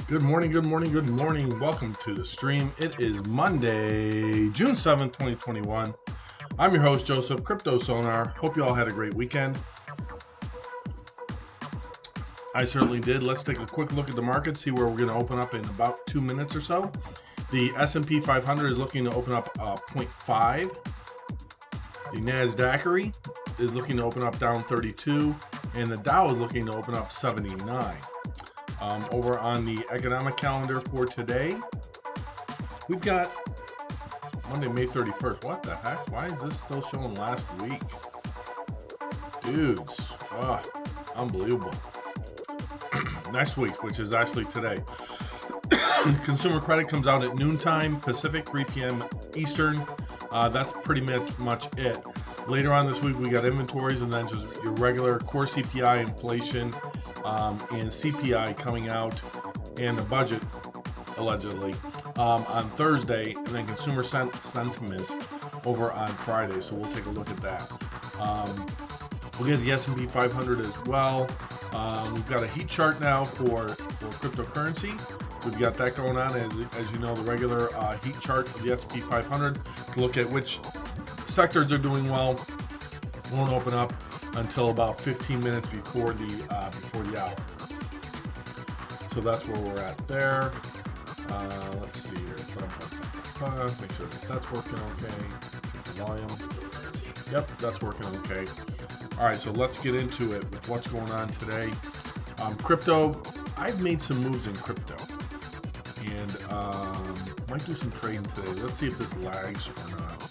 Good morning, good morning, good morning. Welcome to the stream. It is Monday, June 7th, 2021. I'm your host, Joseph, Crypto Sonar. Hope you all had a great weekend. I certainly did. Let's take a quick look at the market, see where we're going to open up in about 2 minutes or so. The S&P 500 is looking to open up 0.5. The NASDAQ is looking to open up down 32, and the Dow is looking to open up 79. Over on the economic calendar for today, we've got Monday, May 31st. What the heck? Why is this still showing last week? Dudes, unbelievable. Next week, which is actually today, consumer credit comes out at noontime Pacific, 3 p.m. Eastern. That's pretty much it. Later on this week, we got inventories and then just your regular core CPI, inflation, and CPI coming out, and the budget, allegedly, on Thursday, and then consumer sentiment over on Friday. So we'll take a look at that. We'll get the S&P 500 as well. We've got a heat chart now for cryptocurrency. We've got that going on, as you know, the regular heat chart of the S&P 500 to look at which sectors are doing well. Won't open up until about 15 minutes before the hour. So that's where we're at there. Let's see here. Make sure that's working okay. Volume. Yep, that's working okay. All right, so let's get into it with what's going on today. Crypto. I've made some moves in crypto, and might do some trading today. Let's see if this lags or not.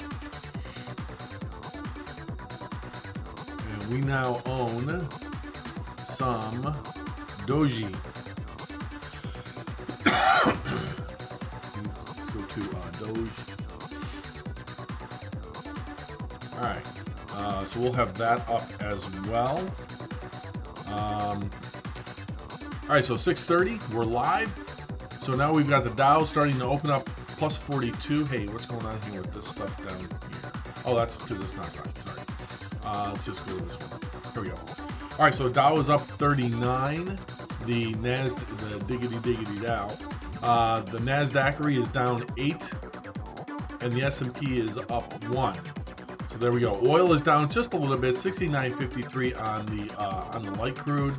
We now own some Doji. Let's go to Doge. Alright, so we'll have that up as well. Alright, so 6:30, we're live. So now we've got the Dow starting to open up plus 42. Hey, what's going on here with this stuff down here? Oh, that's because it's not starting. Sorry. Let's just go to this one. Here we go. All right, so Dow is up 39. The diggity Dow. The NASDAQ is down 8, and the S&P is up 1. So there we go. Oil is down just a little bit, 69.53 on the light crude.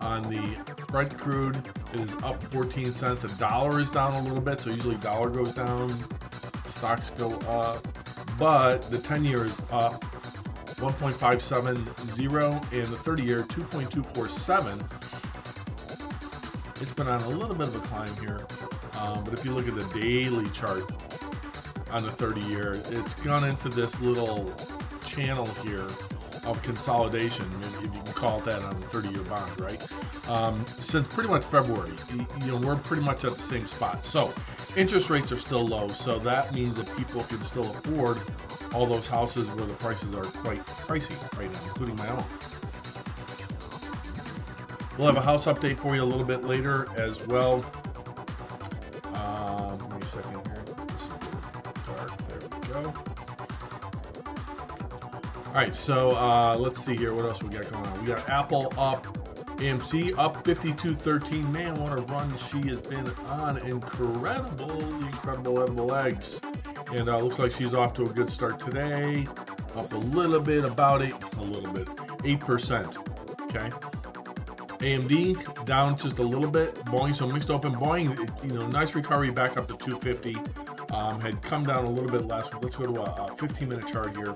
On the Brent crude, it is up 14 cents. The dollar is down a little bit, so usually dollar goes down, stocks go up, but the 10-year is up 1.570, and the 30-year 2.247. It's been on a little bit of a climb here, but if you look at the daily chart on the 30-year, it's gone into this little channel here of consolidation, if you can call it that, on the 30-year bond, right? Since pretty much February, we're pretty much at the same spot. So interest rates are still low, so that means that people can still afford all those houses where the prices are quite pricey right now, including my own. We'll have a house update for you a little bit later as well. Give me a second here. This is dark. There we go. All right, so let's see here. What else we got going on? We got Apple up, AMC up 52.13. Man, what a run she has been on. Incredible edible eggs. And looks like she's off to a good start today. Up a little bit, 8%. Okay. AMD down just a little bit. Boeing, so mixed open. Boeing, nice recovery back up to 250. Had come down a little bit last week. Let's go to a 15-minute chart here,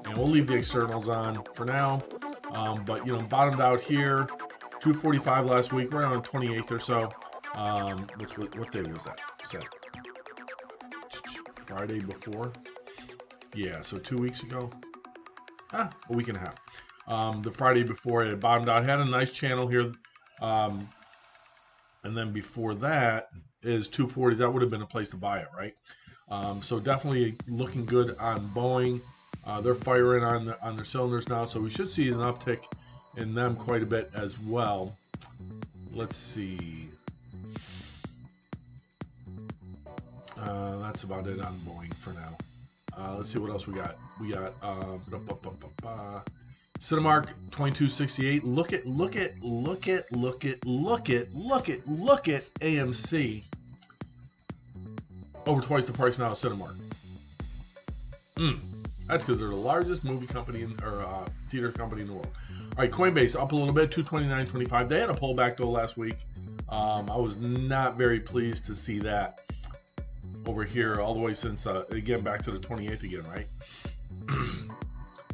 and we'll leave the externals on for now. But bottomed out here, 245 last week. We're on the 28th or so. What day was that? Was that Friday before? Yeah, so 2 weeks ago. A week and a half. The Friday before it had bottomed out. Had a nice channel here. And then before that is 240s. That would have been a place to buy it, right? So definitely looking good on Boeing. They're firing on their cylinders now, so we should see an uptick in them quite a bit as well. Let's see. That's about it on Boeing for now. Let's see what else we got. We got Cinemark 2268. Look at AMC. Over twice the price now of Cinemark. That's because they're the largest movie company or theater company in the world. All right, Coinbase up a little bit, 229.25. They had a pullback though last week. I was not very pleased to see that over here all the way since again back to the 28th again, right?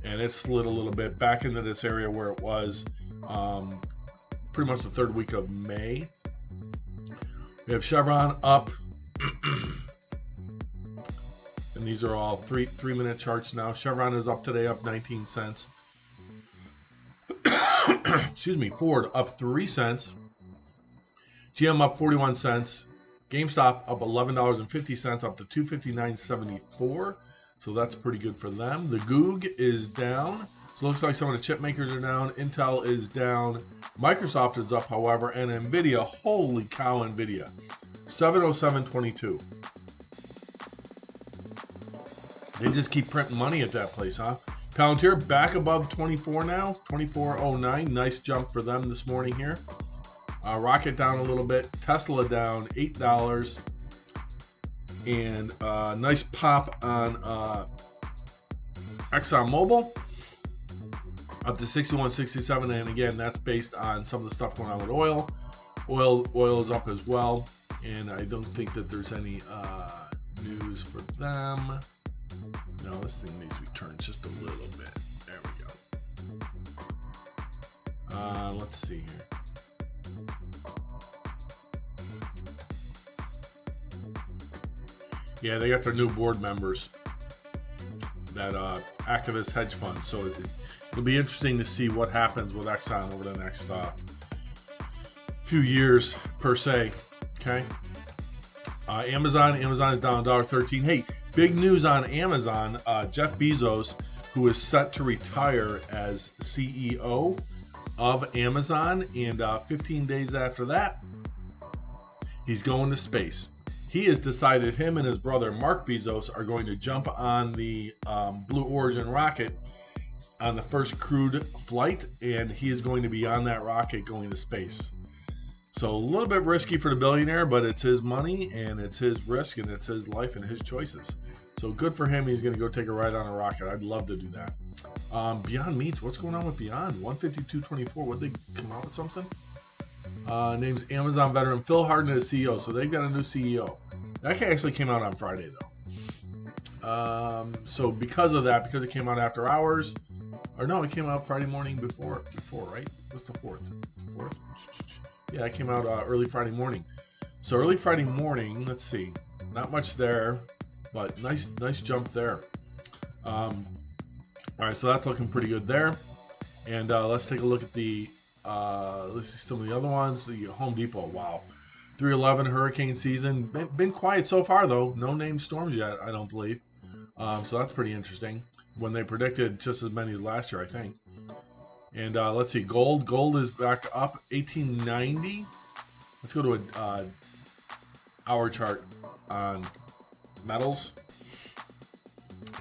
And it slid a little bit back into this area where it was pretty much the third week of May. We have Chevron up. And these are all three-minute charts now. Chevron is up today, up 19 cents. Excuse me. Ford up 3 cents. GM up 41 cents. GameStop up $11.50, up to $259.74. So that's pretty good for them. The Goog is down. So it looks like some of the chip makers are down. Intel is down. Microsoft is up, however, and Nvidia. Holy cow, Nvidia. 707.22. They just keep printing money at that place, huh? Palantir back above 24 now, 24.09. Nice jump for them this morning here. Rocket down a little bit. Tesla down $8. And nice pop on ExxonMobil up to 61.67. And again, that's based on some of the stuff going on with oil. Oil is up as well. And I don't think that there's any news for them. No, this thing needs to be turned just a little bit. There we go. Let's see here. Yeah, they got their new board members, that activist hedge fund. So it'll be interesting to see what happens with Exxon over the next few years, per se. Okay. Amazon is down $1.13. Hey, big news on Amazon. Jeff Bezos, who is set to retire as CEO of Amazon, and 15 days after that, he's going to space. He has decided him and his brother Mark Bezos are going to jump on the Blue Origin rocket on the first crewed flight, and he is going to be on that rocket going to space. So a little bit risky for the billionaire, but it's his money and it's his risk and it's his life and his choices. So good for him. He's going to go take a ride on a rocket. I'd love to do that. Beyond Meats, what's going on with Beyond? 152.24. Would they come out with something? Name's Amazon veteran Phil Harden as CEO. So they've got a new CEO. That actually came out on Friday though. So because of that, because it came out after hours, or no, it came out Friday morning before, right? What's the fourth? Yeah, it came out early Friday morning. So early Friday morning, let's see, not much there, but nice jump there. All right, so that's looking pretty good there. And let's take a look at the let's see some of the other ones. The Home Depot, wow, 311 hurricane season. Been quiet so far though. No named storms yet, I don't believe. So that's pretty interesting. When they predicted just as many as last year, I think. And let's see, gold. Gold is back up 1890. Let's go to a hour chart on metals.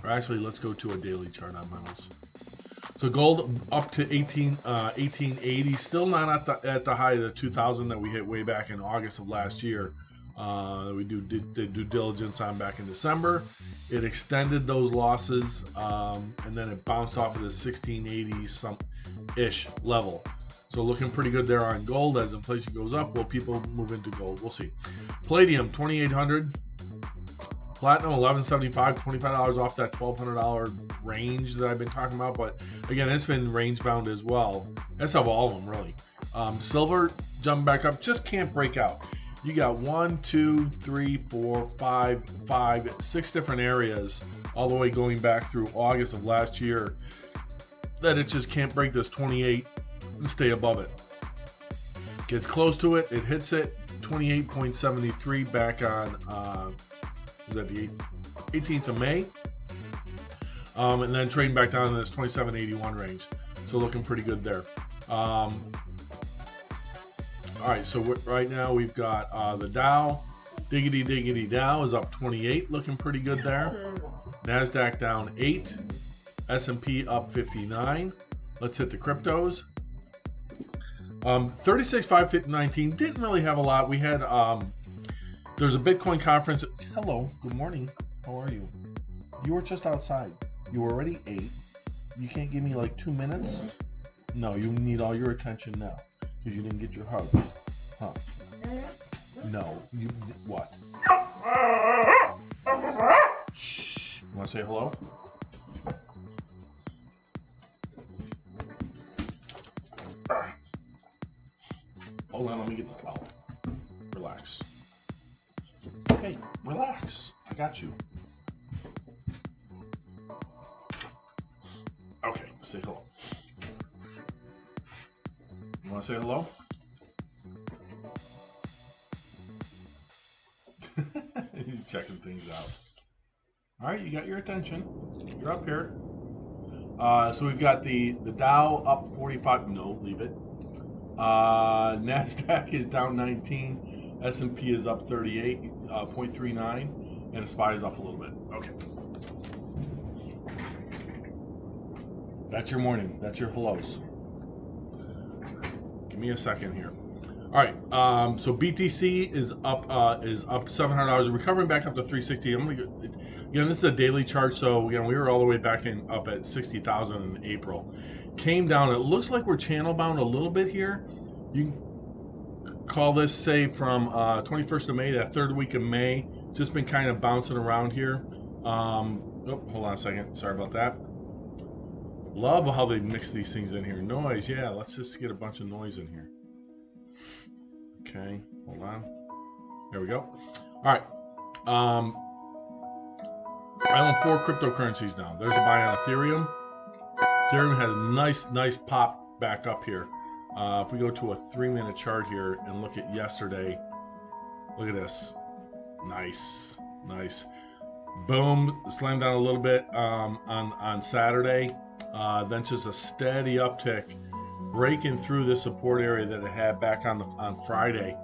Or actually, let's go to a daily chart on metals. So gold up to 1880. Still not at the high of the 2000 that we hit way back in August of last year. We did due diligence on back in December. It extended those losses, and then it bounced off of the 1680 some-ish level. So looking pretty good there on gold. As inflation goes up, will people move into gold? We'll see. Palladium, 2,800. Platinum, 1175, $25 off that $1,200 range that I've been talking about. But again, it's been range bound as well. That's how all of them really. Silver jumping back up, just can't break out. You got 1, 2, 3, 4, 5, 6 different areas all the way going back through August of last year that it just can't break this 28 and stay above it. Gets close to it, it hits it, 28.73 back on was that the 18th of May, and then trading back down in this 27.81 range. So looking pretty good there. All right, so right now we've got the Dow. Diggity Dow is up 28, looking pretty good there. NASDAQ down 8. S&P up 59. Let's hit the cryptos. 36,519 didn't really have a lot. We had there's a Bitcoin conference. Hello, good morning. How are you? You were just outside. You were already 8. You can't give me like 2 minutes? No, you need all your attention now because you didn't get your hug. Huh? No, you what? Shh. You want to say hello? Hold on, let me get the towel. Relax. Okay, relax. I got you. Okay, say hello. You want to say hello? He's checking things out. All right, you got your attention. You're up here. So we've got the Dow up 45. No, leave it. NASDAQ is down 19. S&P is up 38.39, and SPY is up a little bit. Okay. That's your morning. That's your hellos. Give me a second here. All right, so BTC is up $700. Recovering back up to 360. I'm gonna again. This is a daily chart, so again we were all the way back up at 60,000 in April. Came down. It looks like we're channel bound a little bit here. You can call this say from 21st of May, that third week of May. Just been kind of bouncing around here. Oh, hold on a second. Sorry about that. Love how they mix these things in here. Noise, yeah. Let's just get a bunch of noise in here. Okay, hold on. There we go. All right. I own 4 cryptocurrencies now. There's a buy on Ethereum. Ethereum has a nice pop back up here. If we go to a 3-minute chart here and look at yesterday, look at this. Nice. Boom, slammed down a little bit on Saturday. Then just a steady uptick, breaking through the support area that it had back on Friday,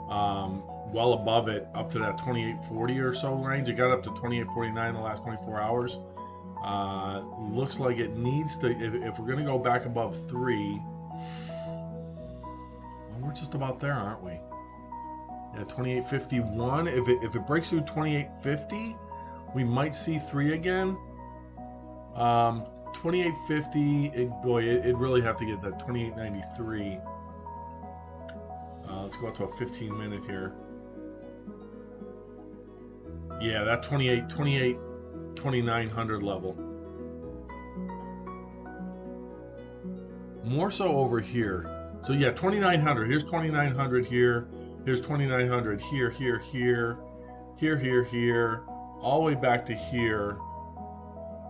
well above it, up to that 28.40 or so range. It got up to 28.49 in the last 24 hours. Looks like it needs to, if we're going to go back above 3, well, we're just about there, aren't we? Yeah, 28.51. If it breaks through 28.50, we might see 3 again. 28.50, it'd really have to get that 28.93. Let's go up to a 15-minute here. Yeah, that 2900 level. More so over here. So yeah, 2900. Here's 2900 here. Here's 2900 here, here, all the way back to here,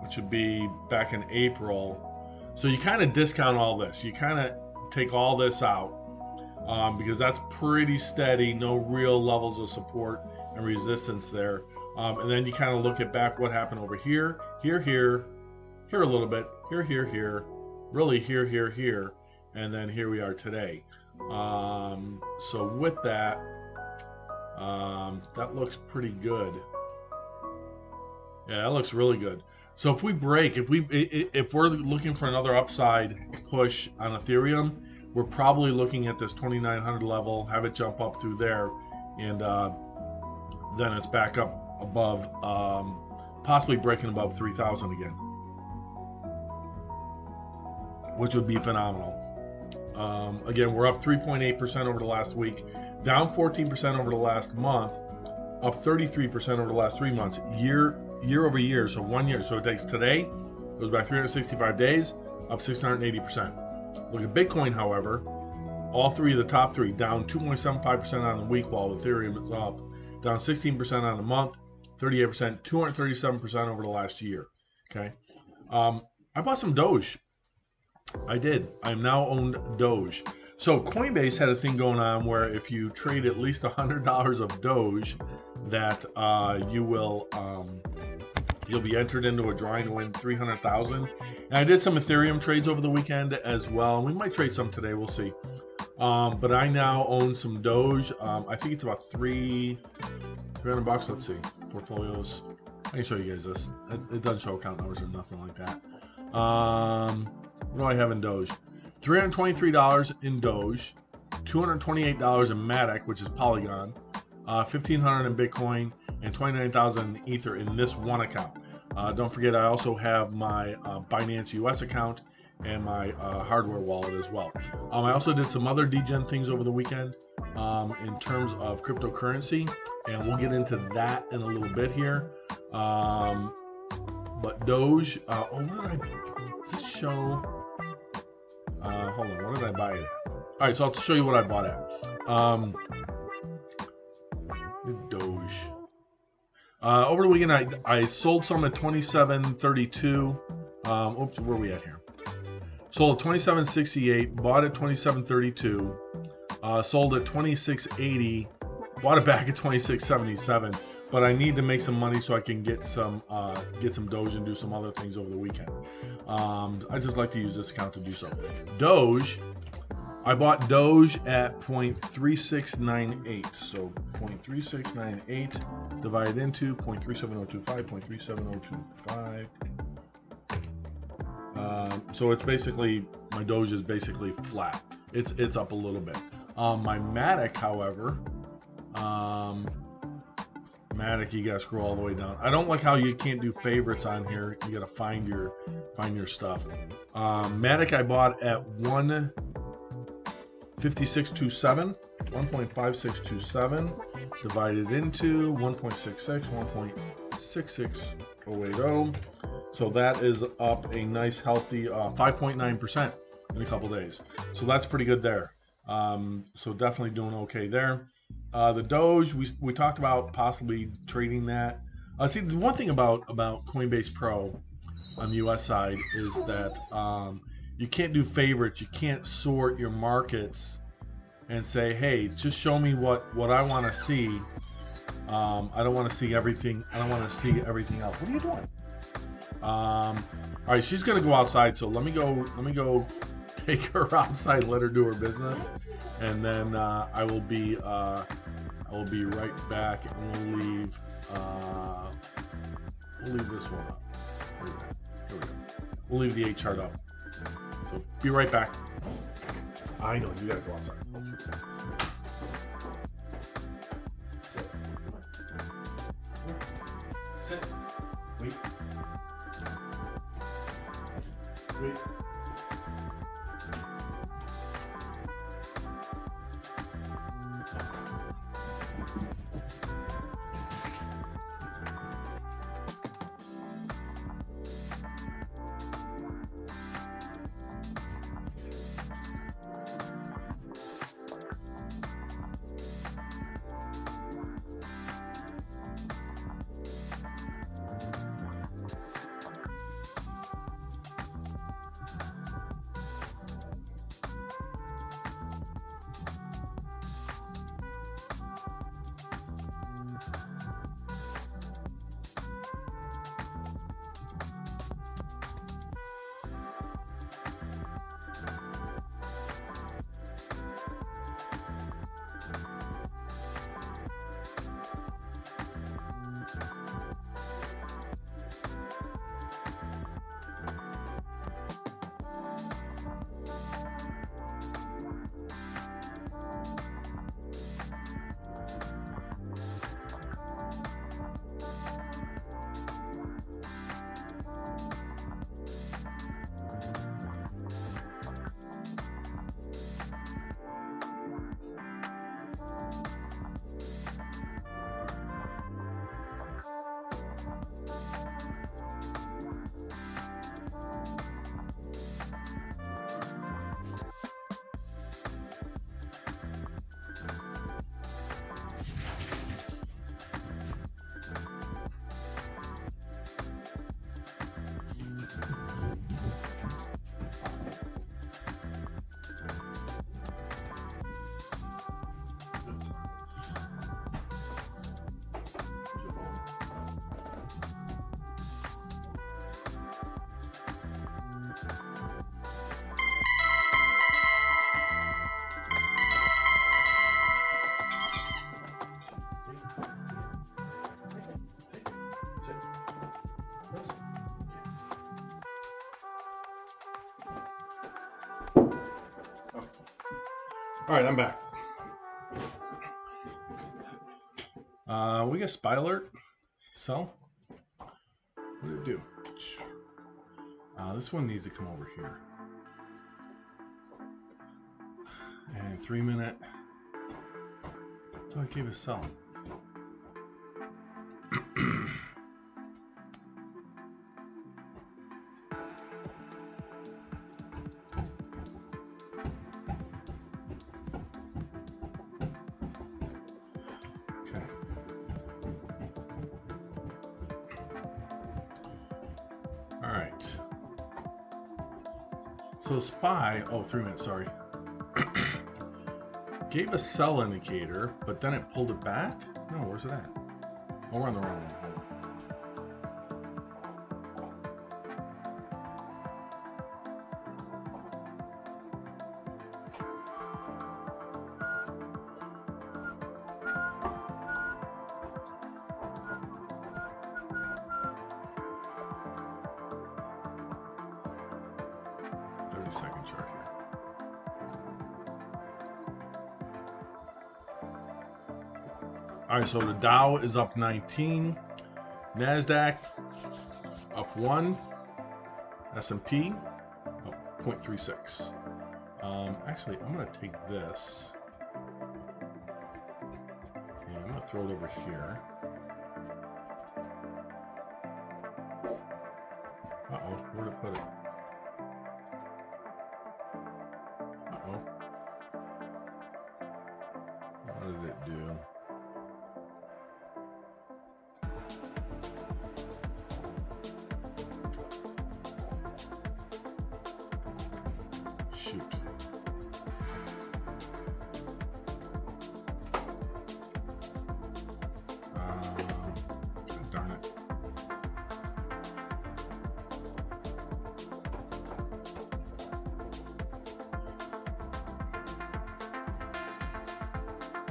which would be back in April. So you kind of discount all this. You kind of take all this out because that's pretty steady, no real levels of support and resistance there. And then you kind of look at back what happened over here, here a little bit, here, really here, and then here we are today. So with that, that looks pretty good. Yeah, that looks really good. So if we break, if we're looking for another upside push on Ethereum, we're probably looking at this 2900 level, have it jump up through there, and then it's back up above, possibly breaking above 3,000 again, which would be phenomenal. Again, we're up 3.8% over the last week, down 14% over the last month, up 33% over the last 3 months, year over year, so 1 year. So it takes today, goes back 365 days, up 680%. Look at Bitcoin, however, all three of the top 3 down 2.75% on the week, while Ethereum is up, down 16% on the month, 38%, 237% over the last year. Okay, I bought some Doge. I did. I'm now owned Doge. So Coinbase had a thing going on where if you trade at least $100 of Doge, that you'll be entered into a drawing to win 300,000. And I did some Ethereum trades over the weekend as well. We might trade some today. We'll see. But I now own some Doge. I think it's about $300. Let's see. Portfolios. I can show you guys this. It doesn't show account numbers or nothing like that. What do I have in Doge? $323 in Doge, $228 in Matic, which is Polygon, $1,500 in Bitcoin, and $29,000 in Ether in this one account. Don't forget, I also have my Binance US account and my hardware wallet as well. I also did some other degen things over the weekend in terms of cryptocurrency, and we'll get into that in a little bit here. But Doge, does this show? Hold on, what did I buy it at? All right, so I'll show you what I bought at. Doge. Over the weekend, I sold some at 27.32. Oops, where are we at here? Sold at 27.68, bought at 27.32, sold at 26.80, bought it back at 26.77. But I need to make some money so I can get some Doge and do some other things over the weekend. I just like to use this account to do so. Doge, I bought Doge at 0.3698. So 0.3698 divided into 0.37025, 0.37025. So it's basically, my Doge is basically flat. It's up a little bit. My Matic, however, Matic, you gotta scroll all the way down. I don't like how you can't do favorites on here. You gotta find your stuff. Matic I bought at 1.5627, 1.5627 divided into 1.66, 1.66080. So that is up a nice healthy 5.9% in a couple days. So that's pretty good there. So definitely doing okay there. The Doge, we talked about possibly trading that. See, the one thing about Coinbase Pro on the US side is that you can't do favorites. You can't sort your markets and say, hey, just show me what I want to see. I don't want to see everything. I don't want to see everything else. What are you doing? All right, she's gonna go outside. So let me go take her outside and let her do her business, and then I will be right back, and we'll leave this one up. Here we go. We'll leave the 8 chart up. So be right back. I know you gotta go outside. Sit. Wait. Wait. All right, I'm back. We got SPY alert. So, what did it do? This one needs to come over here. And 3 minute. So I gave a sell. Okay. All right. So SPY, oh, 3 minutes, sorry. Gave a sell indicator, but then it pulled it back? No, where's it at? Oh, we're on the wrong one. 30-second chart here. All right, so the Dow is up 19, NASDAQ up 1, S&P up 0.36. Actually, I'm going to take this and I'm going to throw it over here. Uh-oh, where did it put it? Uh-oh. What did it do? Shoot. Darn it.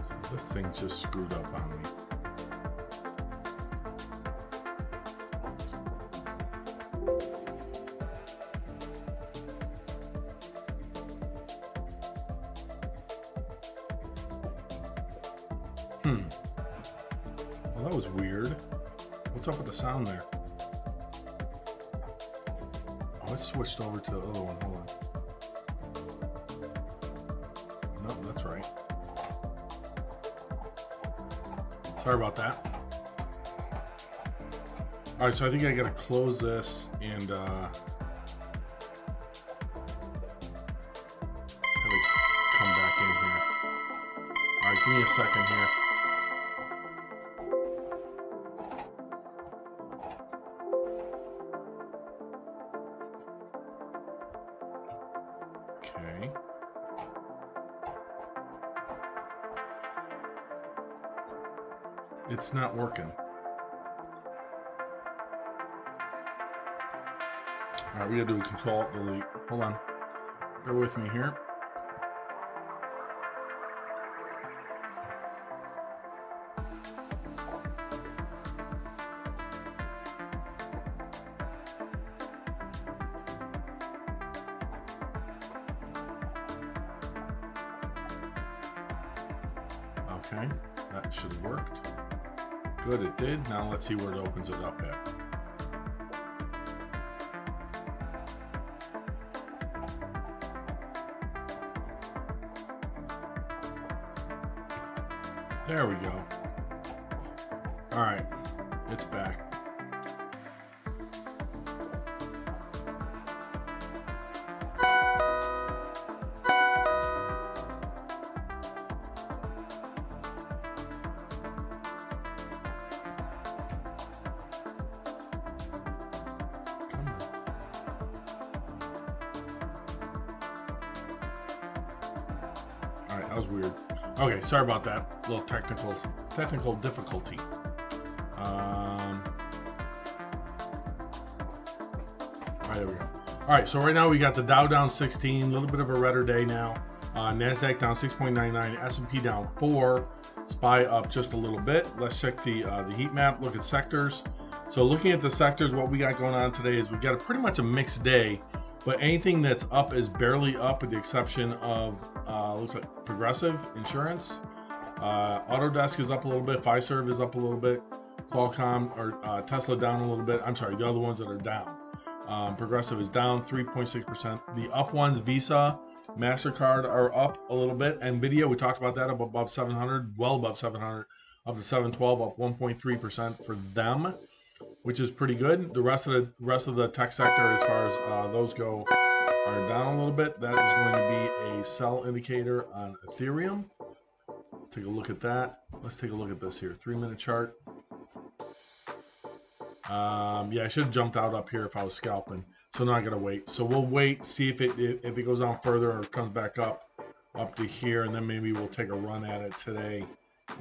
So this thing just screwed up on me. Well, that was weird. What's up with the sound there? Oh, it switched over to the other one. Hold on. No, that's right. Sorry about that. All right, so I think I gotta close this and have it come back in here. All right, give me a second here. Okay. It's not working. All right, we gotta do a Control-Delete. Hold on. Bear with me here. Okay, that should have worked. Good, it did. Now let's see where it opens it up at. There we go. All right, it's back. All right, that was weird. Okay, sorry about that. A little technical difficulty. All right, there we go. All right, so right now we got the Dow down 16, a little bit of a redder day now. NASDAQ down 6.99, S&P down 4, SPY up just a little bit. Let's check the heat map, look at sectors. So looking at the sectors, what we got going on today is we got pretty much a mixed day. but anything that's up is barely up, with the exception of looks like Progressive Insurance. Autodesk is up a little bit. Fiserv is up a little bit. Qualcomm or Tesla down a little bit. I'm sorry, the other ones that are down. Progressive is down 3.6%. The up ones, Visa, MasterCard, are up a little bit. Nvidia, we talked about that, up above 700, well above 700, up to 712, up 1.3% for them, which is pretty good. The rest of the tech sector, as far as those go, are down a little bit. That is going to be a sell indicator on Ethereum. Let's take a look at that. Let's take a look at this here. 3-minute chart. Yeah, I should have jumped out up here if I was scalping. So now I gotta wait. So we'll wait, see if it goes down further or comes back up to here, and then maybe we'll take a run at it today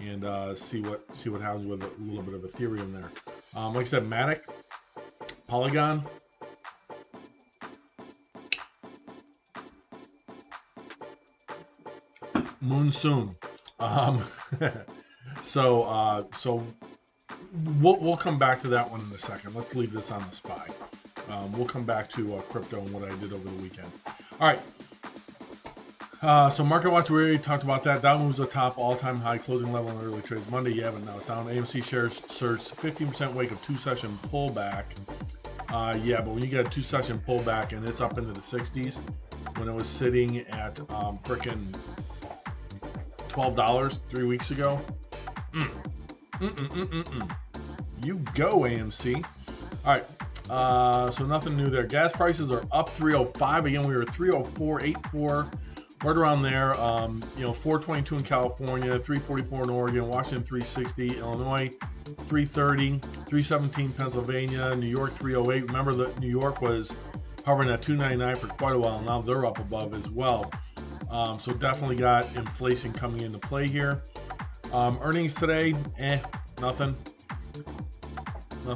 and see what happens with a little bit of Ethereum there. Like I said, Matic, Polygon. Monsoon. So we'll come back to that one in a second. Let's leave this on the SPY. We'll come back to crypto and what I did over the weekend. All right. So market watch, we already talked about that. Dow moves the top all-time high closing level on early trades Monday. Yeah, but now it's down. AMC shares surged 15% wake of 2-session pullback. Yeah, but when you get a 2-session pullback and it's up into the 60s, when it was sitting at frickin' $12 3 weeks ago. You go, AMC. All right. So nothing new there. Gas prices are up 305. Again, we were 304.84, right around there. 422 in California, 344 in Oregon, Washington 360, Illinois 330, 317 Pennsylvania, New York 308. Remember that New York was hovering at 299 for quite a while. Now they're up above as well. So definitely got inflation coming into play here. Earnings today, nothing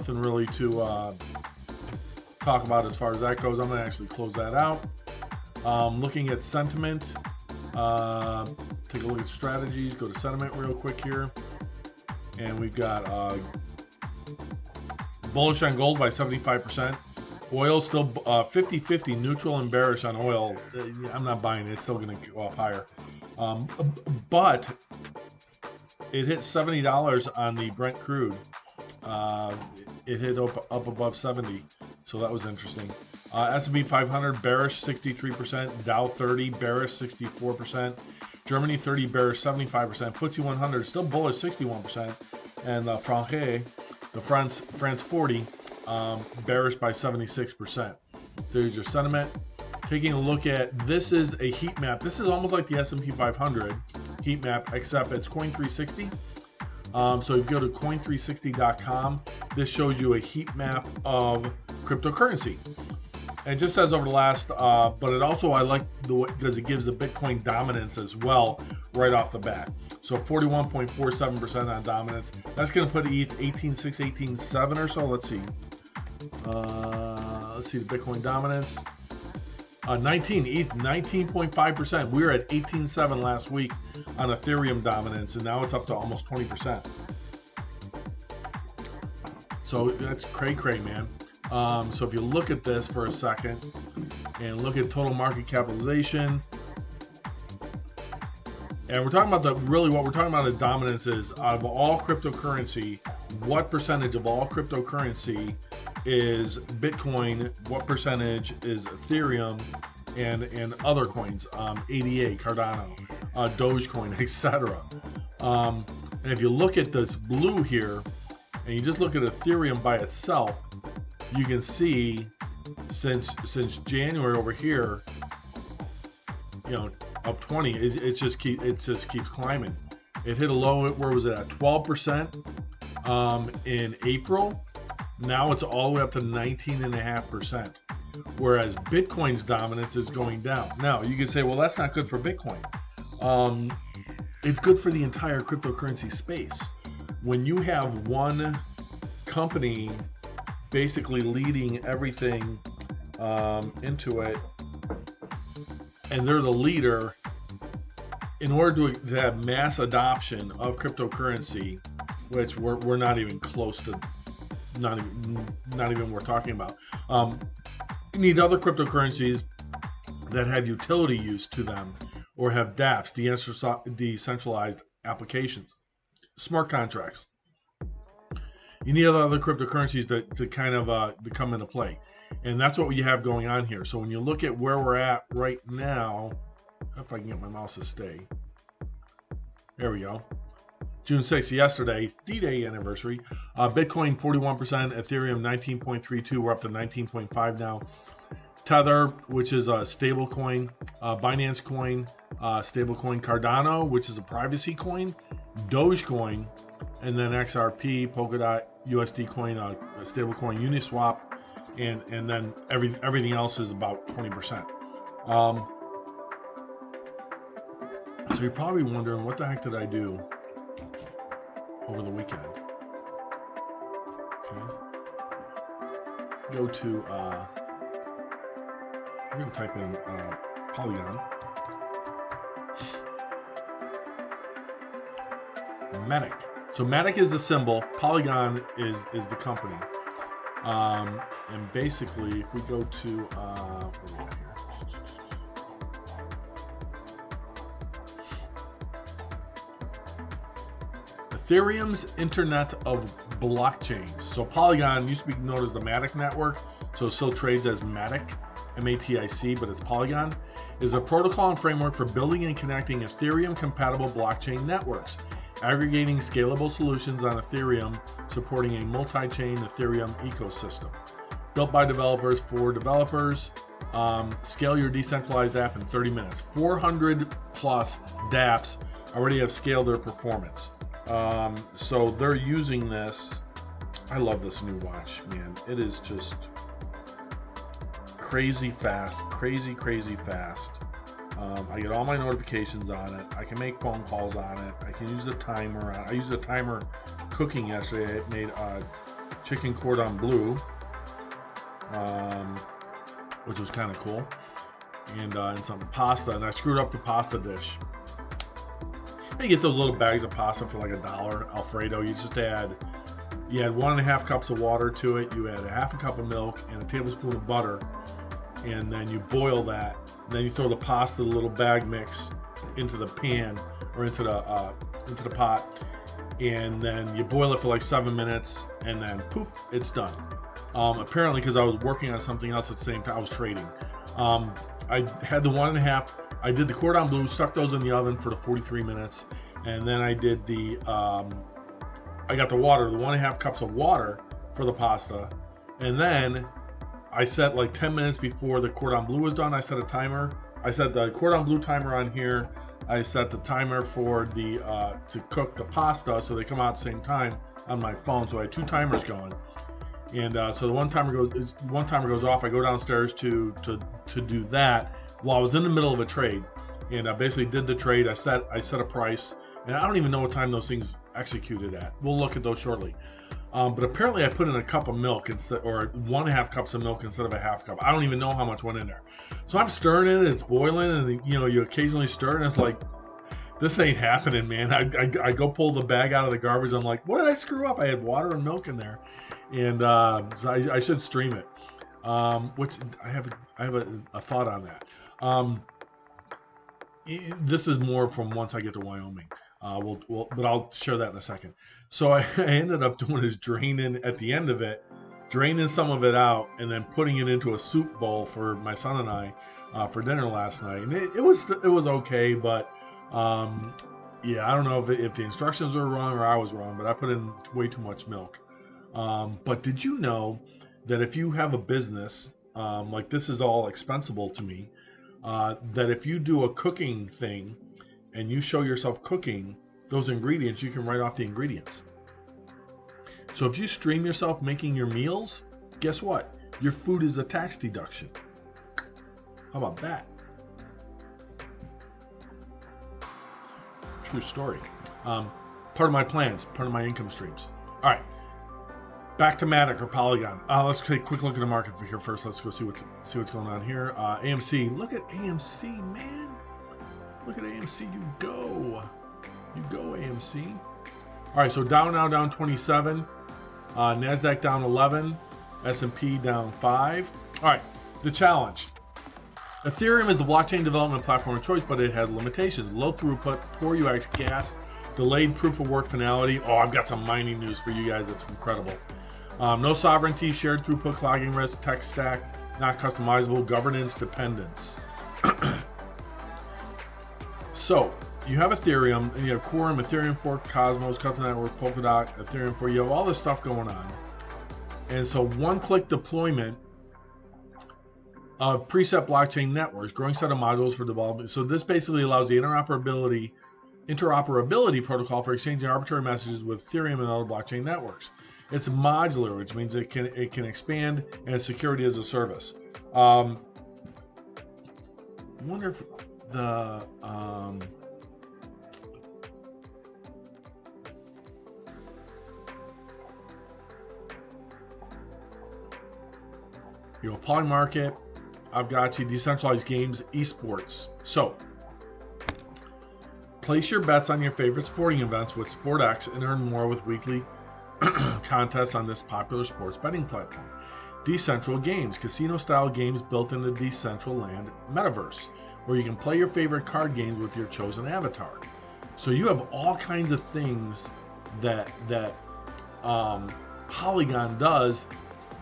really to talk about as far as that goes. I'm going to actually close that out. Looking at sentiment, take a look at strategies, go to sentiment real quick here. And we've got bullish on gold by 75%. Oil still 50-50, neutral and bearish on oil. I'm not buying it. It's still going to go up higher. But it hit $70 on the Brent crude. It hit up above 70, so that was interesting. S&P 500 bearish 63%, Dow 30 bearish 64%, Germany 30 bearish 75%, FTSE 100 still bullish 61%, and the France 40 bearish by 76%. So here's your sentiment. Taking a look at, this is a heat map. This is almost like the S&P 500 heat map, except it's Coin360. So if you go to coin360.com, this shows you a heat map of cryptocurrency. And it just says over the last, but it also, I like the way, because it gives the Bitcoin dominance as well right off the bat. So 41.47% on dominance. That's going to put ETH 18.6, 18.7 or so. Let's see. Let's see the Bitcoin dominance. 19 ETH 19.5%. We were at 18.7 last week on Ethereum dominance, and now it's up to almost 20%. So that's cray, man. So if you look at this for a second and look at total market capitalization, and we're talking about what we're talking about the dominance is, out of all cryptocurrency, what percentage of all cryptocurrency is Bitcoin, what percentage is Ethereum, and other coins, ADA, Cardano, Dogecoin, etc. And if you look at this blue here, and you just look at Ethereum by itself, you can see since January over here, up 20, it just keeps climbing. It hit a low, where was it at, 12% in April. Now it's all the way up to 19.5%, whereas Bitcoin's dominance is going down. Now you can say, well, that's not good for Bitcoin. It's good for the entire cryptocurrency space. When you have one company basically leading everything into it, and they're the leader, in order to have mass adoption of cryptocurrency, which we're not even close to, not even worth talking about. You need other cryptocurrencies that have utility use to them or have dApps, decentralized applications, smart contracts. You need other cryptocurrencies to kind of to come into play. And that's what you have going on here. So when you look at where we're at right now, if I can get my mouse to stay. There we go. June 6th, yesterday, D-Day anniversary. Bitcoin 41%, Ethereum 19.32. We're up to 19.5 now. Tether, which is a stable coin, Binance Coin, stable coin, Cardano, which is a privacy coin, Dogecoin, and then XRP, Polkadot, USD coin, a stable coin, Uniswap, and then everything else is about 20%. So you're probably wondering, what the heck did I do over the weekend? Okay. Go to I'm going to type in Polygon. Matic. So Matic is the symbol. Polygon is the company. And basically, if we go to what do we have here? Ethereum's Internet of Blockchains. So Polygon used to be known as the Matic network, so it still trades as Matic. MATIC, but it's Polygon, is a protocol and framework for building and connecting Ethereum-compatible blockchain networks, aggregating scalable solutions on Ethereum, supporting a multi-chain Ethereum ecosystem. Built by developers for developers, scale your decentralized app in 30 minutes. 400 plus dApps already have scaled their performance. So they're using this. I love this new watch, man. It is just crazy fast, crazy fast. I get all my notifications on it. I can make phone calls on it. I can use a timer on it. I used a timer cooking yesterday. I made chicken cordon bleu, which was kind of cool, and some pasta. And I screwed up the pasta dish. You get those little bags of pasta for like $1, Alfredo. You add 1.5 cups of water to it. You add a half a cup of milk and a tablespoon of butter. And then you boil that. Then you throw the pasta, the little bag mix, into the pan or into the pot, and then you boil it for like 7 minutes, and then poof, it's done. Apparently, because I was working on something else at the same time, I was trading. I had the 1.5. I did the cordon bleu, stuck those in the oven for the 43 minutes, and then I did the. I got the water, the 1.5 cups of water for the pasta, and then I set like 10 minutes before the cordon bleu was done. I set a timer. I set the cordon bleu timer on here. I set the timer for the to cook the pasta, so they come out at the same time on my phone. So I had 2 timers going, and so the one timer goes off. I go downstairs to do that while I was in the middle of a trade, and I basically did the trade. I set a price, and I don't even know what time those things executed at. We'll look at those shortly. But apparently I put in a cup of milk instead, or 1.5 cups of milk instead of a half cup. I don't even know how much went in there. So I'm stirring it, it's boiling, and you occasionally stir, and it's like, this ain't happening, man. I go pull the bag out of the garbage. I'm like, what did I screw up? I had water and milk in there, and so I should stream it. Which I have a thought on that. This is more from once I get to Wyoming. But I'll share that in a second. So I ended up doing is draining at the end of it, draining some of it out, and then putting it into a soup bowl for my son and I for dinner last night. And it was okay, but yeah, I don't know if the instructions were wrong or I was wrong, but I put in way too much milk. But did you know that if you have a business, like this is all expensible to me, that if you do a cooking thing and you show yourself cooking those ingredients, you can write off the ingredients. So if you stream yourself making your meals, guess what? Your food is a tax deduction. How about that? True story. Part of my plans, part of my income streams. All right, back to Matic or Polygon. Let's take a quick look at the market here first. Let's go see what's going on here. AMC. Look at AMC, man. Look at AMC. You go AMC. All right, so Dow now down 27, Nasdaq down 11, S&P down 5. All right, The challenge. Ethereum is the blockchain development platform of choice, but it has limitations. Low throughput, poor UX, gas, delayed proof of work finality. Oh, I've got some mining news for you guys. It's incredible. No sovereignty, shared throughput, clogging risk, tech stack, not customizable, governance dependence. So, you have Ethereum, and you have Quorum, Ethereum Fork, Cosmos, Custom Network, Polkadot, Ethereum Fork. You have all this stuff going on. And so, one-click deployment of preset blockchain networks, growing set of modules for development. So this basically allows the interoperability protocol for exchanging arbitrary messages with Ethereum and other blockchain networks. It's modular, which means it can expand, and it's security as a service. I wonder if the Poly Market. I've got you, decentralized games, esports. So, place your bets on your favorite sporting events with SportX and earn more with weekly contests on this popular sports betting platform. Decentral games, casino-style games built in the Decentraland metaverse, where you can play your favorite card games with your chosen avatar. So you have all kinds of things that Polygon does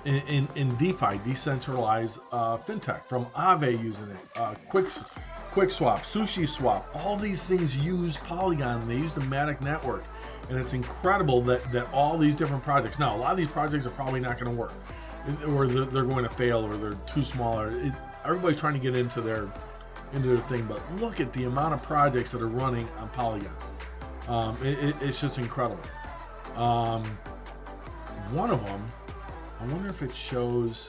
in DeFi, decentralized fintech, from Aave using it, QuickSwap, SushiSwap, all these things use Polygon, and they use the Matic network, and it's incredible that all these different projects. Now, a lot of these projects are probably not going to work, or they're going to fail, or they're too small. Everybody's trying to get into their thing, but look at the amount of projects that are running on Polygon. It's just incredible. One of them, I wonder if it shows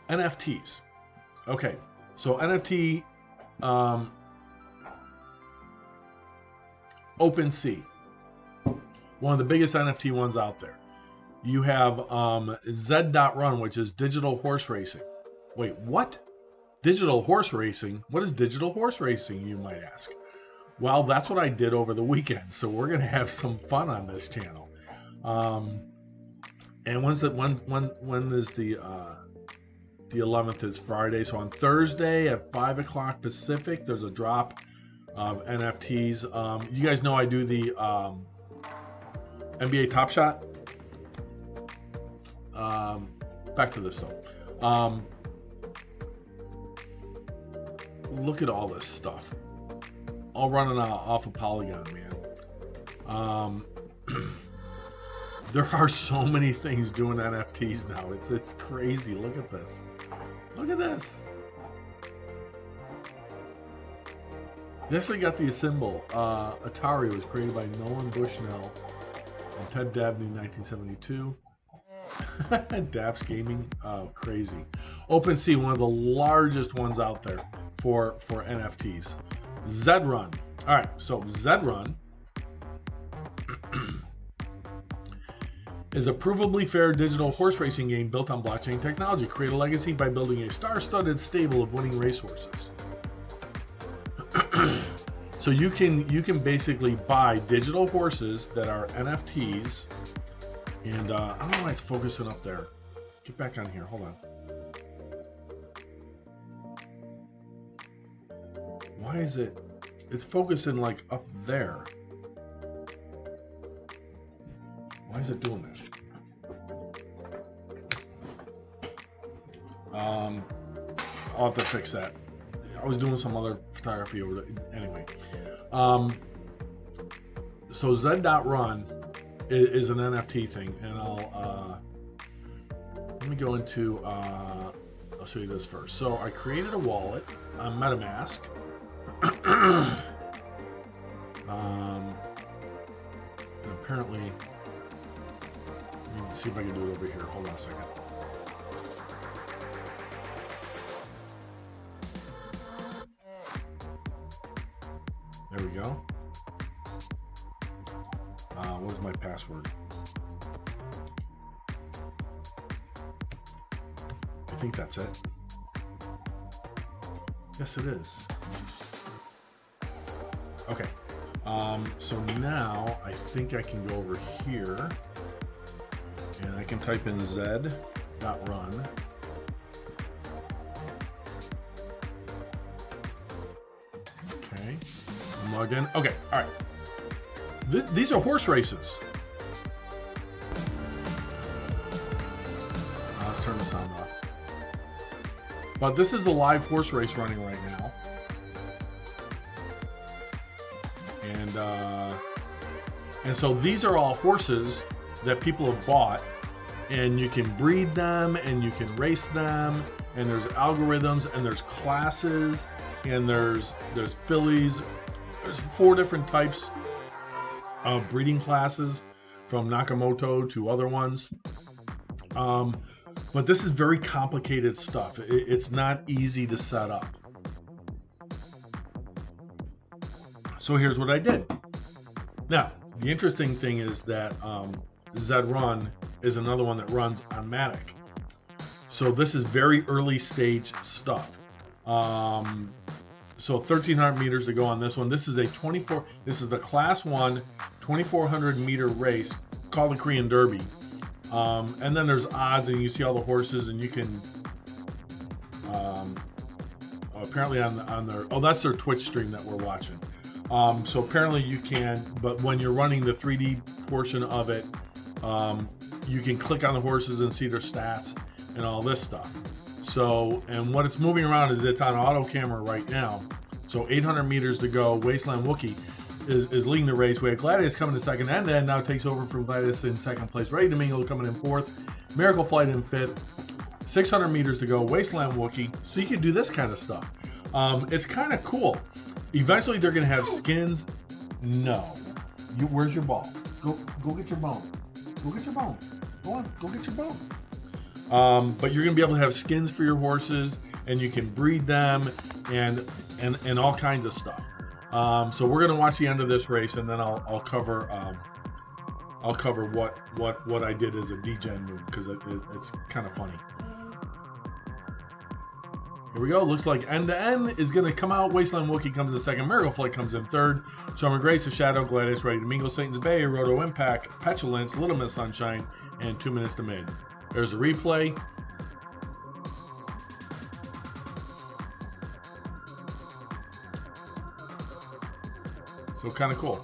NFTs. Okay, so NFT, OpenSea, one of the biggest NFT ones out there. You have Z.Run, which is digital horse racing. Wait, what? Digital horse racing? What is digital horse racing, you might ask? Well, that's what I did over the weekend, so we're going to have some fun on this channel. And when is the 11th? Is Friday. So on Thursday at 5 o'clock Pacific, there's a drop of NFTs. You guys know I do the NBA Top Shot. Back to this though. Look at all this stuff, all running off of Polygon, man. There are so many things doing NFTs now. It's crazy. Look at this. Look at this. They actually got the symbol. Atari was created by Nolan Bushnell and Ted Dabney in 1972. Daps Gaming. Oh, crazy. OpenSea, one of the largest ones out there for NFTs. Z.Run. All right, so Z.Run is a provably fair digital horse racing game built on blockchain technology. Create a legacy by building a star-studded stable of winning racehorses. So you can basically buy digital horses that are NFTs, and I don't know why it's focusing up there. Get back on here. Hold on. Why is it? It's focusing like up there. Why is it doing that? I'll have to fix that. I was doing some other photography over there. Anyway. So Z.Run is an NFT thing, and let me go into, I'll show you this first. So I created a wallet on MetaMask. And apparently, let me see if I can do it over here. Hold on a second. There we go. What's my password? I think that's it. Yes, it is. Okay. So now I think I can go over here and I can type in Z.Run. Logged in. Okay, all right. These are horse races. Let's turn the sound off. But this is a live horse race running right now. And so these are all horses that people have bought, and you can breed them and you can race them, and there's algorithms and there's classes and there's fillies. There's 4 different types of breeding classes, from Nakamoto to other ones. But this is very complicated stuff. It's not easy to set up. So here's what I did. Now, the interesting thing is that Zrun is another one that runs on Matic. So this is very early stage stuff. So 1,300 meters to go on this one. This is this is the class 1 2,400 meter race called the Korean Derby. And then there's odds, and you see all the horses, and you can apparently on their, that's their Twitch stream that we're watching. So apparently you can, but when you're running the 3D portion of it, you can click on the horses and see their stats and all this stuff. So, and what it's moving around is it's on auto camera right now. So 800 meters to go. Wasteland Wookie is leading the race. We have Gladius coming in second, and then now takes over from Gladius in second place. Ready to Mingle coming in fourth. Miracle Flight in fifth. 600 meters to go. Wasteland Wookie. So you can do this kind of stuff. It's kind of cool. Eventually they're going to have skins. No. Where's your ball? Go get your bone. Go get your bone. Go on. Go get your bone. But you're going to be able to have skins for your horses, and you can breed them and all kinds of stuff. So we're going to watch the end of this race, and then I'll cover what I did as a degen move, because it's kind of funny. Here we go. Looks like end to end is going to come out. Wasteland Wookie comes in second. Miracle Flight comes in third. Summer Grace, The Shadow, Gladius, Ready to Mingle, Satan's Bay, Roto Impact, Petulance, Little Miss Sunshine, and 2 minutes to mid. There's the replay. So kind of cool.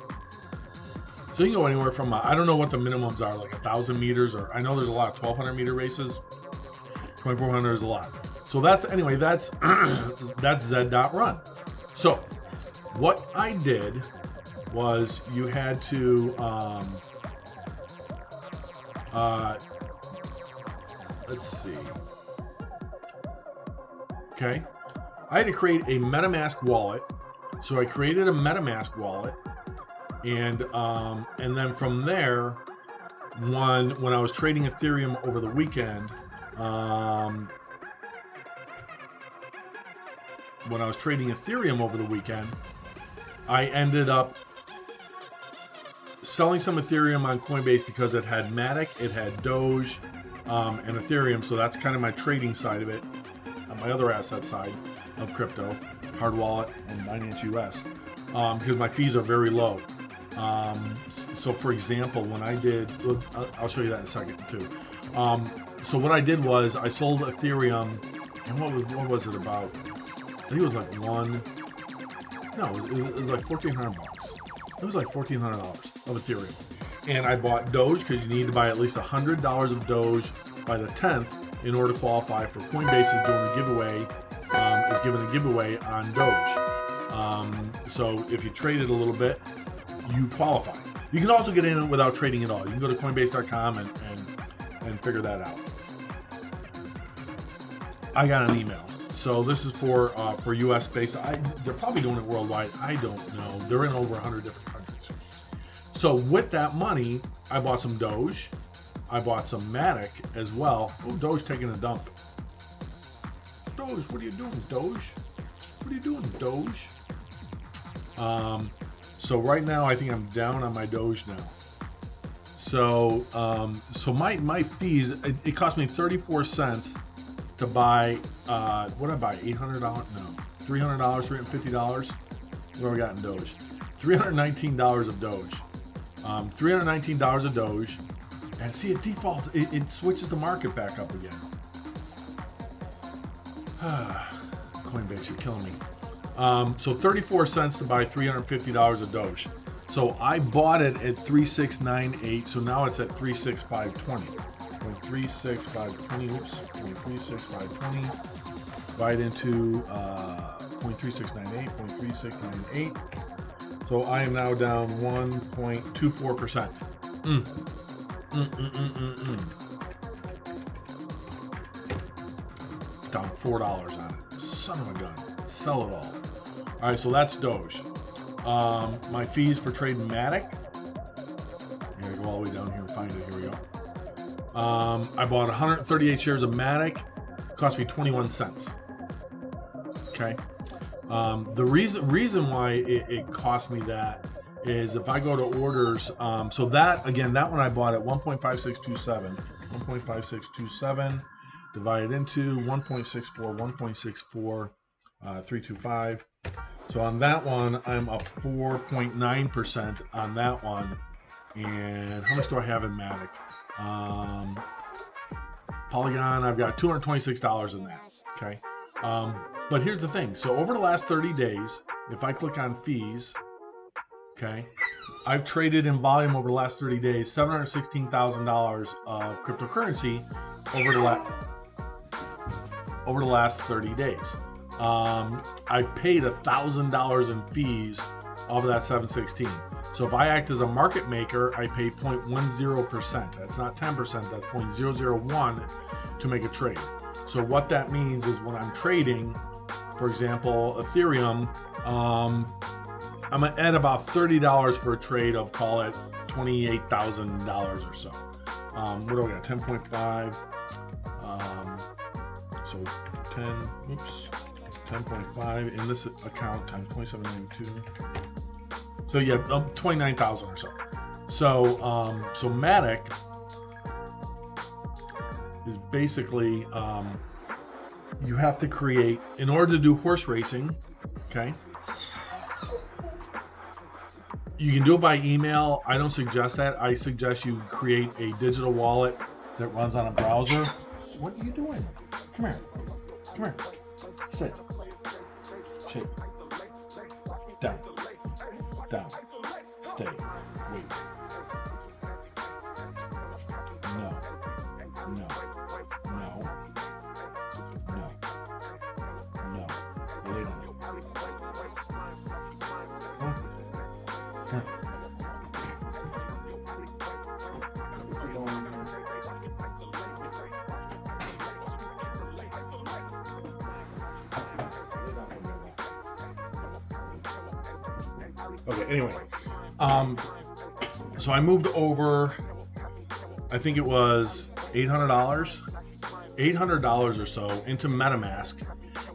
So you can go anywhere from, I don't know what the minimums are, like 1,000 meters, or I know there's a lot of 1,200 meter races. 2,400 is a lot. So that's Z.Run. So what I did was you had to, let's see. Okay. I had to create a MetaMask wallet. So I created a MetaMask wallet, and then from there, when I was trading Ethereum over the weekend, I ended up selling some Ethereum on Coinbase because it had Matic, it had Doge, and Ethereum. So that's kind of my trading side of it. On my other asset side of crypto, hard wallet and Binance US, because my fees are very low. So for example, when I did, I'll show you that in a second too. So what I did was I sold Ethereum, and what was it about? I think it was like it was like $1,400 bucks. It was like $1,400 of Ethereum. And I bought Doge, because you need to buy at least $100 of Doge by the 10th in order to qualify for Coinbase is doing a giveaway, is giving a giveaway on Doge. So if you trade it a little bit, you qualify. You can also get in without trading at all. You can go to Coinbase.com and figure that out. I got an email. So this is for US based. They're probably doing it worldwide. I don't know. They're in over 100 different countries. So with that money, I bought some Doge. I bought some Matic as well. Oh, Doge taking a dump. Doge, what are you doing, Doge? What are you doing, Doge? So right now, I think I'm down on my Doge now. So my fees, it cost me 34 cents to buy, what did I buy, $800? No, $300, $350? What have I got in Doge? $319 of Doge. $319 of Doge. And see, it defaults, it switches the market back up again. Coinbase, you're killing me. So 34 cents to buy $350 of Doge. So I bought it at 3698. So now it's at 36520. 0.36520. Oops. 0.36520. Divide into 0.3698. 0.3698. So I am now down 1.24%. Down $4 on it. Son of a gun. Sell it all. All right, so that's Doge. My fees for trading Matic. I'm gonna go all the way down here and find it. Here we go. I bought 138 shares of Matic. It cost me 21 cents. Okay. The reason why it cost me that is if I go to orders. So that again, that one I bought at 1.5627. 1.5627 divided into 1.64, 1.64. 325. So on that one, I'm up 4.9% on that one. And how much do I have in Matic? Polygon, I've got $226 in that. Okay. But here's the thing. So over the last 30 days, if I click on fees, okay, I've traded in volume over the last 30 days $716,000 of cryptocurrency over the last 30 days. I paid $1,000 in fees off of that 716. So if I act as a market maker, I pay 0.10%. That's not 10%, that's 0.001 to make a trade. So what that means is when I'm trading, for example, Ethereum, I'm at about $30 for a trade of, call it $28,000 or so. What do we got? 10.5. So 10.5 in this account times 2792. So yeah, 29,000 or so. So Matic is basically you have to create in order to do horse racing. Okay. You can do it by email. I don't suggest that. I suggest you create a digital wallet that runs on a browser. What are you doing? Come here. Come here. Sit. Shake. Down. Down. Stay. Wait. No. No. No. No. No. Lay down. Huh? Okay, anyway, so I moved over, I think it was $800 or so into MetaMask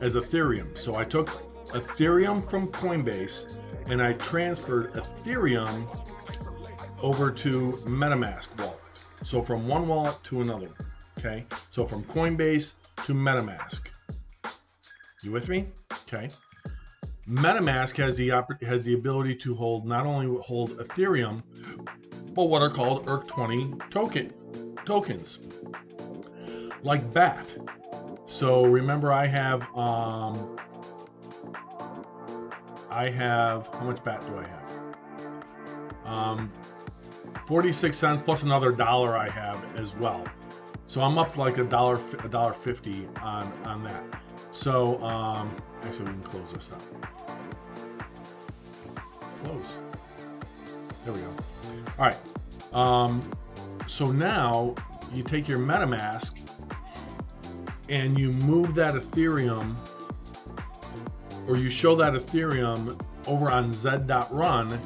as Ethereum. So I took Ethereum from Coinbase and I transferred Ethereum over to MetaMask wallet. So from one wallet to another, okay? So from Coinbase to MetaMask. You with me? Okay. MetaMask has the ability to hold not only hold Ethereum, but what are called ERC20 tokens, like BAT. So remember, I have how much BAT do I have? 46 cents plus another $1 I have as well. So I'm up like $1.50 on that. So actually we can close this up. Close. There we go. All right. So now you take your MetaMask and you move that Ethereum, or you show that Ethereum over on Z.Run,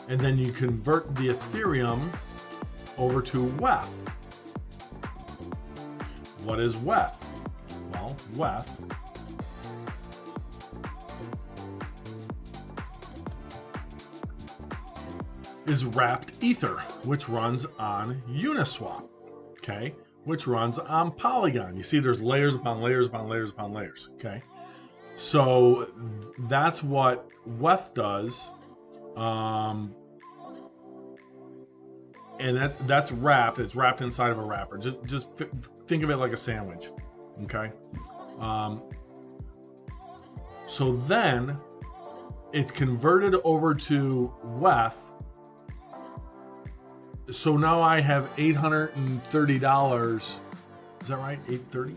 and then you convert the Ethereum over to WETH. What is WETH? Well, WETH is wrapped Ether, which runs on Uniswap, okay, which runs on Polygon. You see there's layers upon layers upon layers upon layers, okay? So that's what WETH does, and that's wrapped. It's wrapped inside of a wrapper. Just think of it like a sandwich, okay? So then it's converted over to WETH. So now I have $830. Is that right? 830?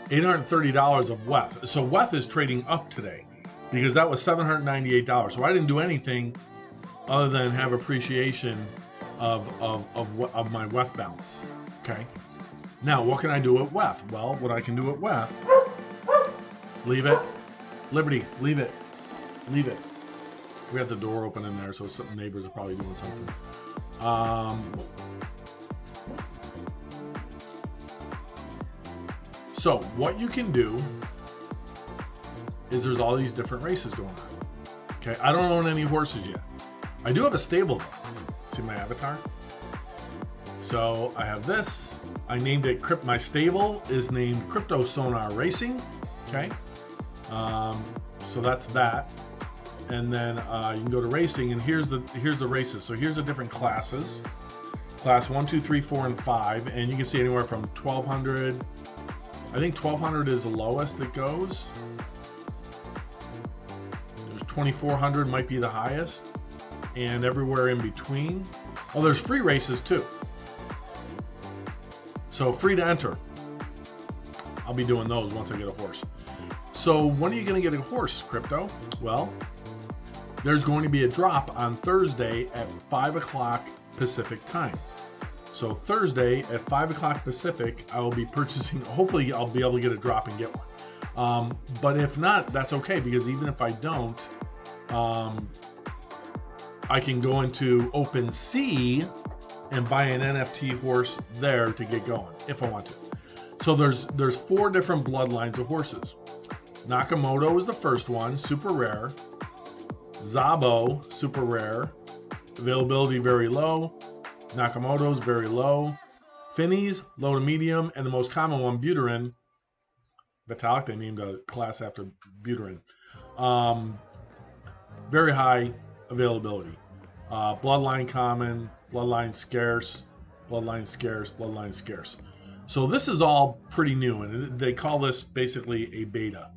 $830 of WETH. So WETH is trading up today because that was $798. So I didn't do anything other than have appreciation of my WETH balance. Okay. Now, what can I do at WETH? Well, what I can do at WETH, leave it. Liberty, leave it. Leave it. We got the door open in there, so some neighbors are probably doing something. So what you can do is there's all these different races going on. Okay, I don't own any horses yet. I do have a stable though. See my avatar? So I have this. I named it my stable is named Crypto Sonar Racing. Okay. So that's that. And then you can go to racing, and here's the races. So here's the different classes. Class 1, 2, 3, 4, and 5, and you can see anywhere from 1,200. I think 1,200 is the lowest it goes. There's 2,400 might be the highest, and everywhere in between. Oh, there's free races too. So free to enter. I'll be doing those once I get a horse. So when are you going to get a horse, Crypto? Well, there's going to be a drop on Thursday at 5 o'clock Pacific time. So Thursday at 5 o'clock Pacific, I will be purchasing. Hopefully, I'll be able to get a drop and get one. But if not, that's okay, because even if I don't, I can go into OpenSea and buy an NFT horse there to get going if I want to. So there's 4 different bloodlines of horses. Nakamoto is the first one, super rare. Zabo, super rare. Availability very low. Nakamoto's very low. Finnies, low to medium, and the most common one, Buterin. Vitalik, they named a class after Buterin. Very high availability. Bloodline common, bloodline scarce, bloodline scarce, bloodline scarce. So this is all pretty new, and they call this basically a beta.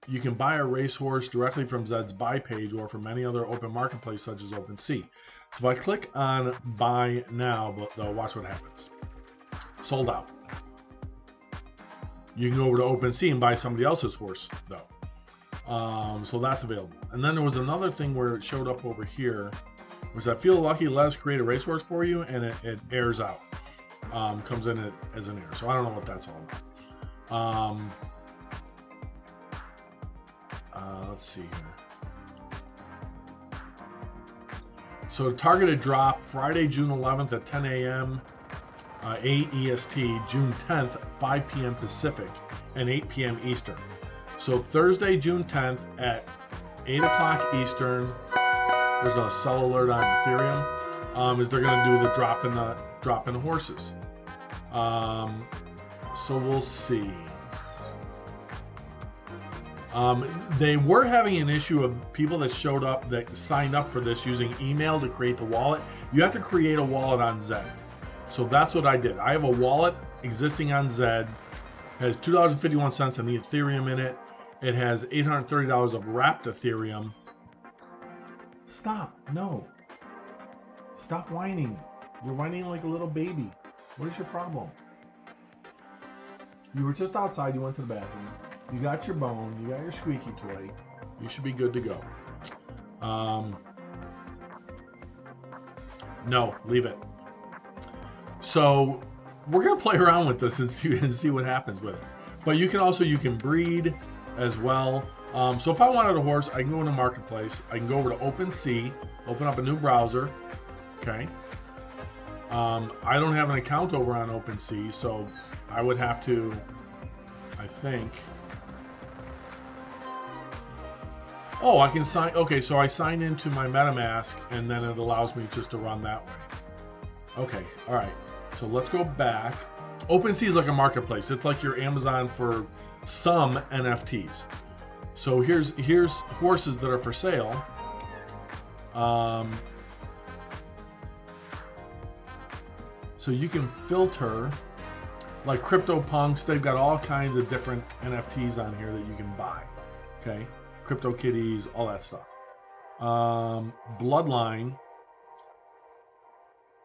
You can buy a racehorse directly from Zed's buy page or from any other open marketplace such as OpenSea. So if I click on buy now, though, watch what happens. Sold out. You can go over to OpenSea and buy somebody else's horse, though. So that's available. And then there was another thing where it showed up over here, was I feel lucky, let us create a racehorse for you, and it airs out. Comes in as an error. So I don't know what that's all about. Let's see here. So targeted drop Friday, June 11th at 10 a.m. 8 EST, June 10th, 5 p.m. Pacific, and 8 p.m. Eastern. So Thursday, June 10th at 8 o'clock Eastern, there's a sell alert on Ethereum, is they're going to do the drop in the horses. So we'll see. They were having an issue of people that showed up that signed up for this using email to create the wallet. You have to create a wallet on Zed. So that's what I did. I have a wallet existing on Zed. It has $2.51 of Ethereum in it. It has $830 of wrapped Ethereum. Stop. No. Stop whining. You're whining like a little baby. What is your problem? You were just outside. You went to the bathroom. You got your bone. You got your squeaky toy. You should be good to go. No, leave it. So we're gonna play around with this and see what happens with it. But you can breed as well. So if I wanted a horse, I can go into Marketplace. I can go over to OpenSea, open up a new browser. Okay. I don't have an account over on OpenSea, so I would have to, I think. Oh, I can sign. Okay, so I sign into my MetaMask, and then it allows me just to run that way. Okay, all right. So let's go back. OpenSea is like a marketplace. It's like your Amazon for some NFTs. So here's horses that are for sale. So you can filter like CryptoPunks. They've got all kinds of different NFTs on here that you can buy. Okay, CryptoKitties, all that stuff. Bloodline.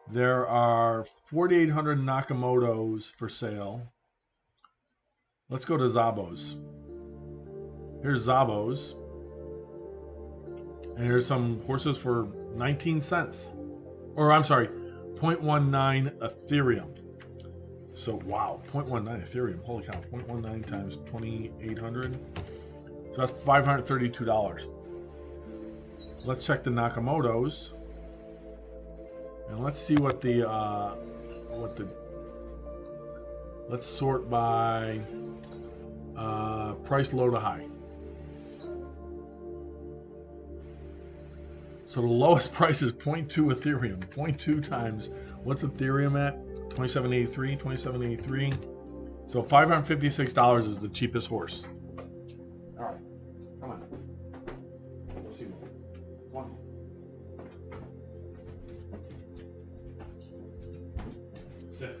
There are 4,800 Nakamotos for sale. Let's go to Zabos. Here's Zabos. And here's some horses for 19 cents. Or I'm sorry, 0.19 Ethereum. So wow, 0.19 Ethereum. Holy cow, 0.19 times 2,800. So that's $532. Let's check the Nakamotos. And let's see what the let's sort by price low to high. So the lowest price is 0.2 Ethereum. 0.2 times, what's Ethereum at? 2783, 2783. So $556 is the cheapest horse. All right, come on. Let's see one. Sit.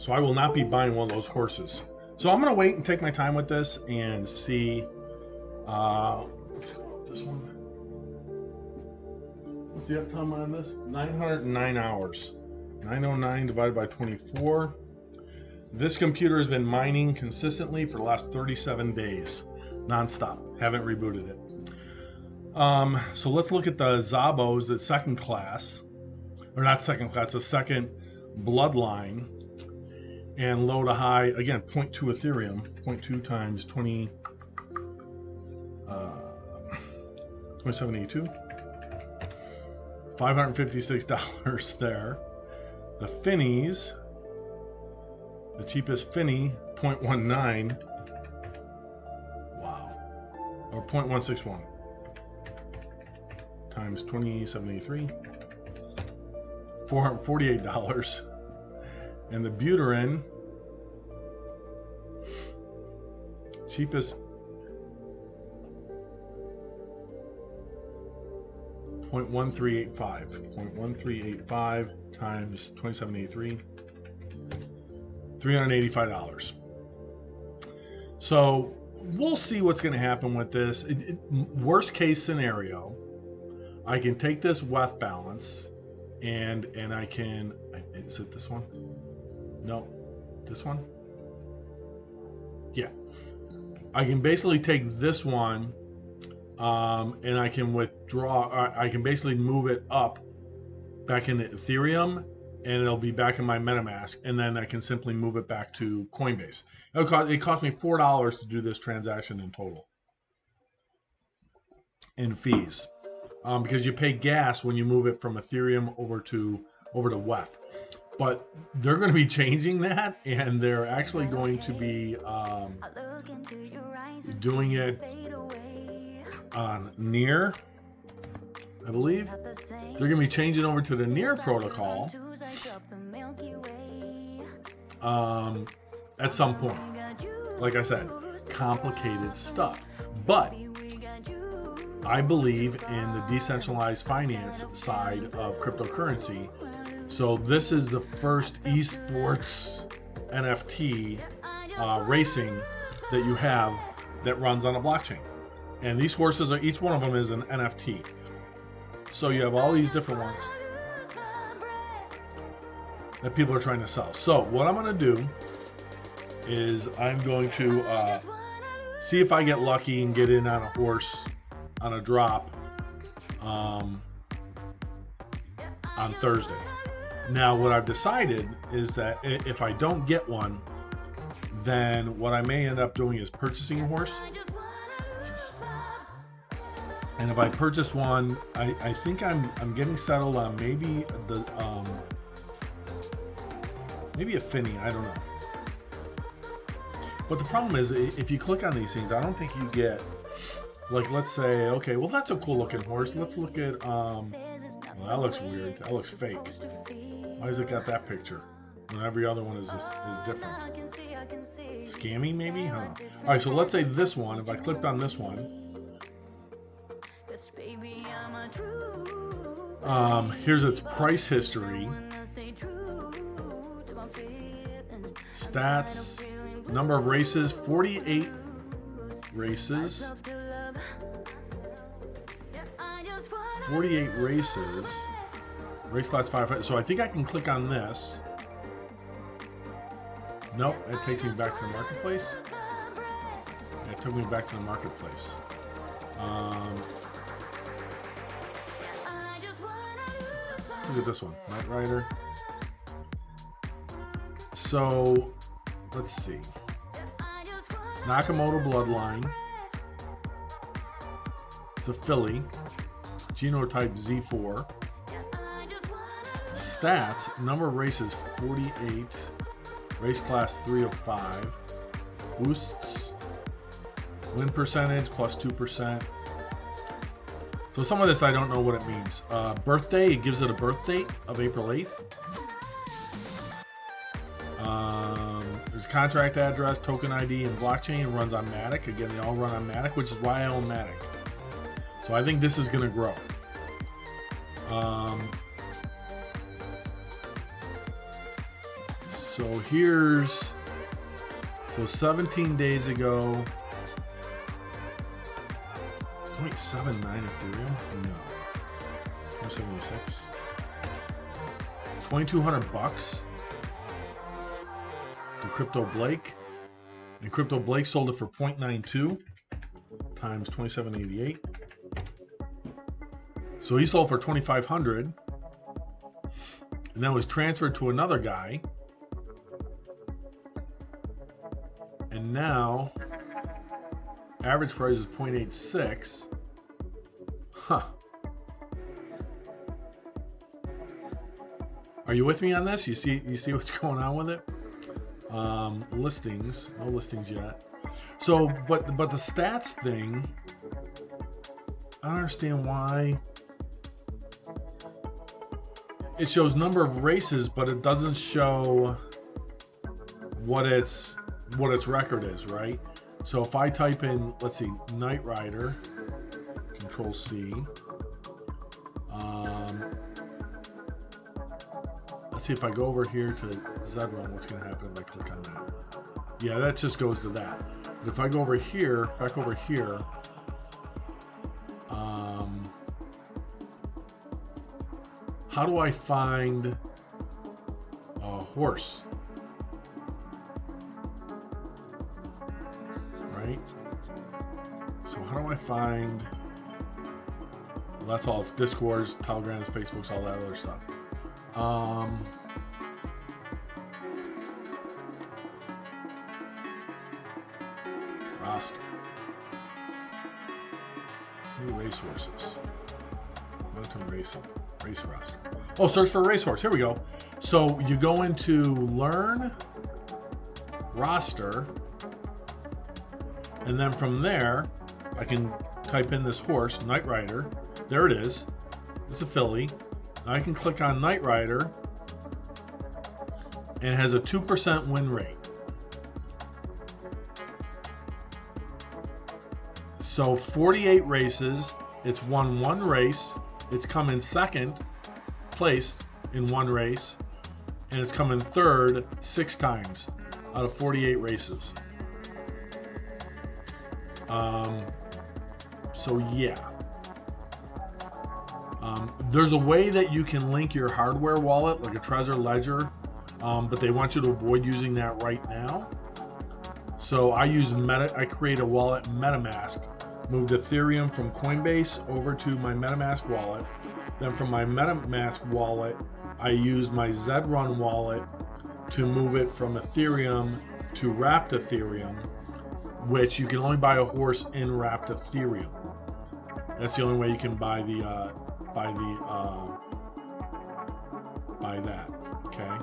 So I will not be buying one of those horses. So I'm going to wait and take my time with this and see. Let's go with this one. What's the uptime on this? 909 hours. 909 divided by 24. This computer has been mining consistently for the last 37 days. Non-stop. Haven't rebooted it. So let's look at the Zabos, the second class. Or not second class, the second bloodline. And low to high, again, 0.2 Ethereum, 0.2 times 2782. $556 there. The Finnies, the cheapest Finny, 0.19. Wow. Or 0.161 times 2783. $448. And the Buterin, cheapest, 0.1385. 0.1385 times 2783. $385. So we'll see what's going to happen with this. Worst case scenario, I can take this WETH balance and I can, is it this one? No, this one? Yeah. I can basically take this one and I can withdraw, I can basically move it up back into Ethereum and it'll be back in my MetaMask, and then I can simply move it back to Coinbase. It cost me $4 to do this transaction in total in fees, because you pay gas when you move it from Ethereum over to WETH. But they're going to be changing that, and they're actually going to be doing it on Near, I believe. They're going to be changing over to the Near protocol at some point. Like I said, complicated stuff. But I believe in the decentralized finance side of cryptocurrency. So this is the first esports NFT racing that you have that runs on a blockchain. And these horses are, each one of them is an NFT. So you have all these different ones that people are trying to sell. So what I'm going to do is I'm going to see if I get lucky and get in on a horse on a drop on Thursday. Now what I've decided is that if I don't get one, then what I may end up doing is purchasing a horse. And if I purchase one, I think I'm getting settled on maybe maybe a Finny, I don't know. But the problem is, if you click on these things, I don't think you get Like, let's say, okay, well, that's a cool looking horse. Let's look at, well, that looks weird. That looks fake. Why has it got that picture when every other one is different? Scammy, maybe? Huh. All right, so let's say this one. If I clicked on this one, here's its price history, stats, number of races, 48 races. 48 races. Race slots 5. So I think I can click on this. Nope, it takes me back to the marketplace. It took me back to the marketplace. Let's look at this one, Knight Rider. So let's see. Nakamoto Bloodline. It's a filly. Genotype Z4. Stats, number of races 48. Race class 3 of 5. Boosts. Win percentage plus 2%. So some of this I don't know what it means. Birthday, it gives it a birth date of April 8th. There's contract address, token ID, and blockchain. It runs on Matic. Again, they all run on Matic, which is why I own Matic. So I think this is going to grow. So here's, so 17 days ago, 0.79 Ethereum? No. 176. $2,200 to Crypto Blake. And Crypto Blake sold it for 0.92 times 2788. So he sold for 2,500, and then was transferred to another guy, and now average price is 0.86. Huh. Are you with me on this? You see what's going on with it? Listings, no listings yet. So, but the stats thing, I don't understand why. It shows number of races, but it doesn't show what its record is, right? So if I type in, let's see, Knight Rider, Control C. Let's see if I go over here to Z1, what's going to happen if I click on that? Yeah, that just goes to that. But if I go over here, back over here, how do I find a horse? Right? So how do I find, well, that's all, it's Discords, Telegrams, Facebooks, all that other stuff. Roster. New racehorses. Mountain racing. Race roster. Oh, search for a racehorse. Here we go. So you go into Learn, Roster, and then from there, I can type in this horse, Knight Rider. There it is. It's a filly. Now I can click on Knight Rider, and it has a 2% win rate. So 48 races. It's won one race. It's come in second place in one race, and it's come in third 6 times out of 48 races. So yeah, there's a way that you can link your hardware wallet, like a Trezor Ledger, but they want you to avoid using that right now. So I use I create a wallet, MetaMask. Moved Ethereum from Coinbase over to my MetaMask wallet. Then from my MetaMask wallet, I used my Z1 wallet to move it from Ethereum to wrapped Ethereum, which you can only buy a horse in wrapped Ethereum. That's the only way you can buy that. Okay.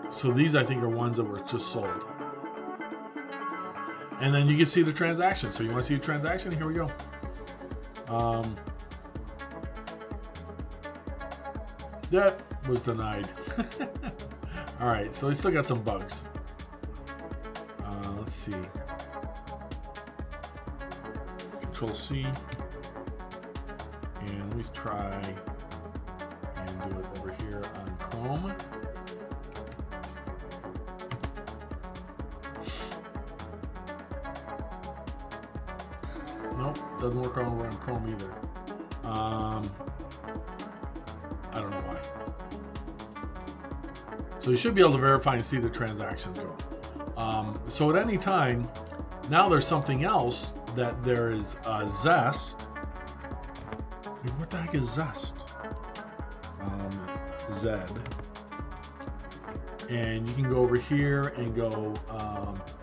So these I think are ones that were just sold. And then you can see the transaction. So you want to see a transaction? Here we go. That was denied. All right, so we still got some bugs. Let's see. Control C. And we try and do it over here on Chrome. Nope, doesn't work over on Chrome either. I don't know why. So you should be able to verify and see the transactions go. So at any time, now there's something else that there is Zest. What the heck is Zest? Zed. And you can go over here and go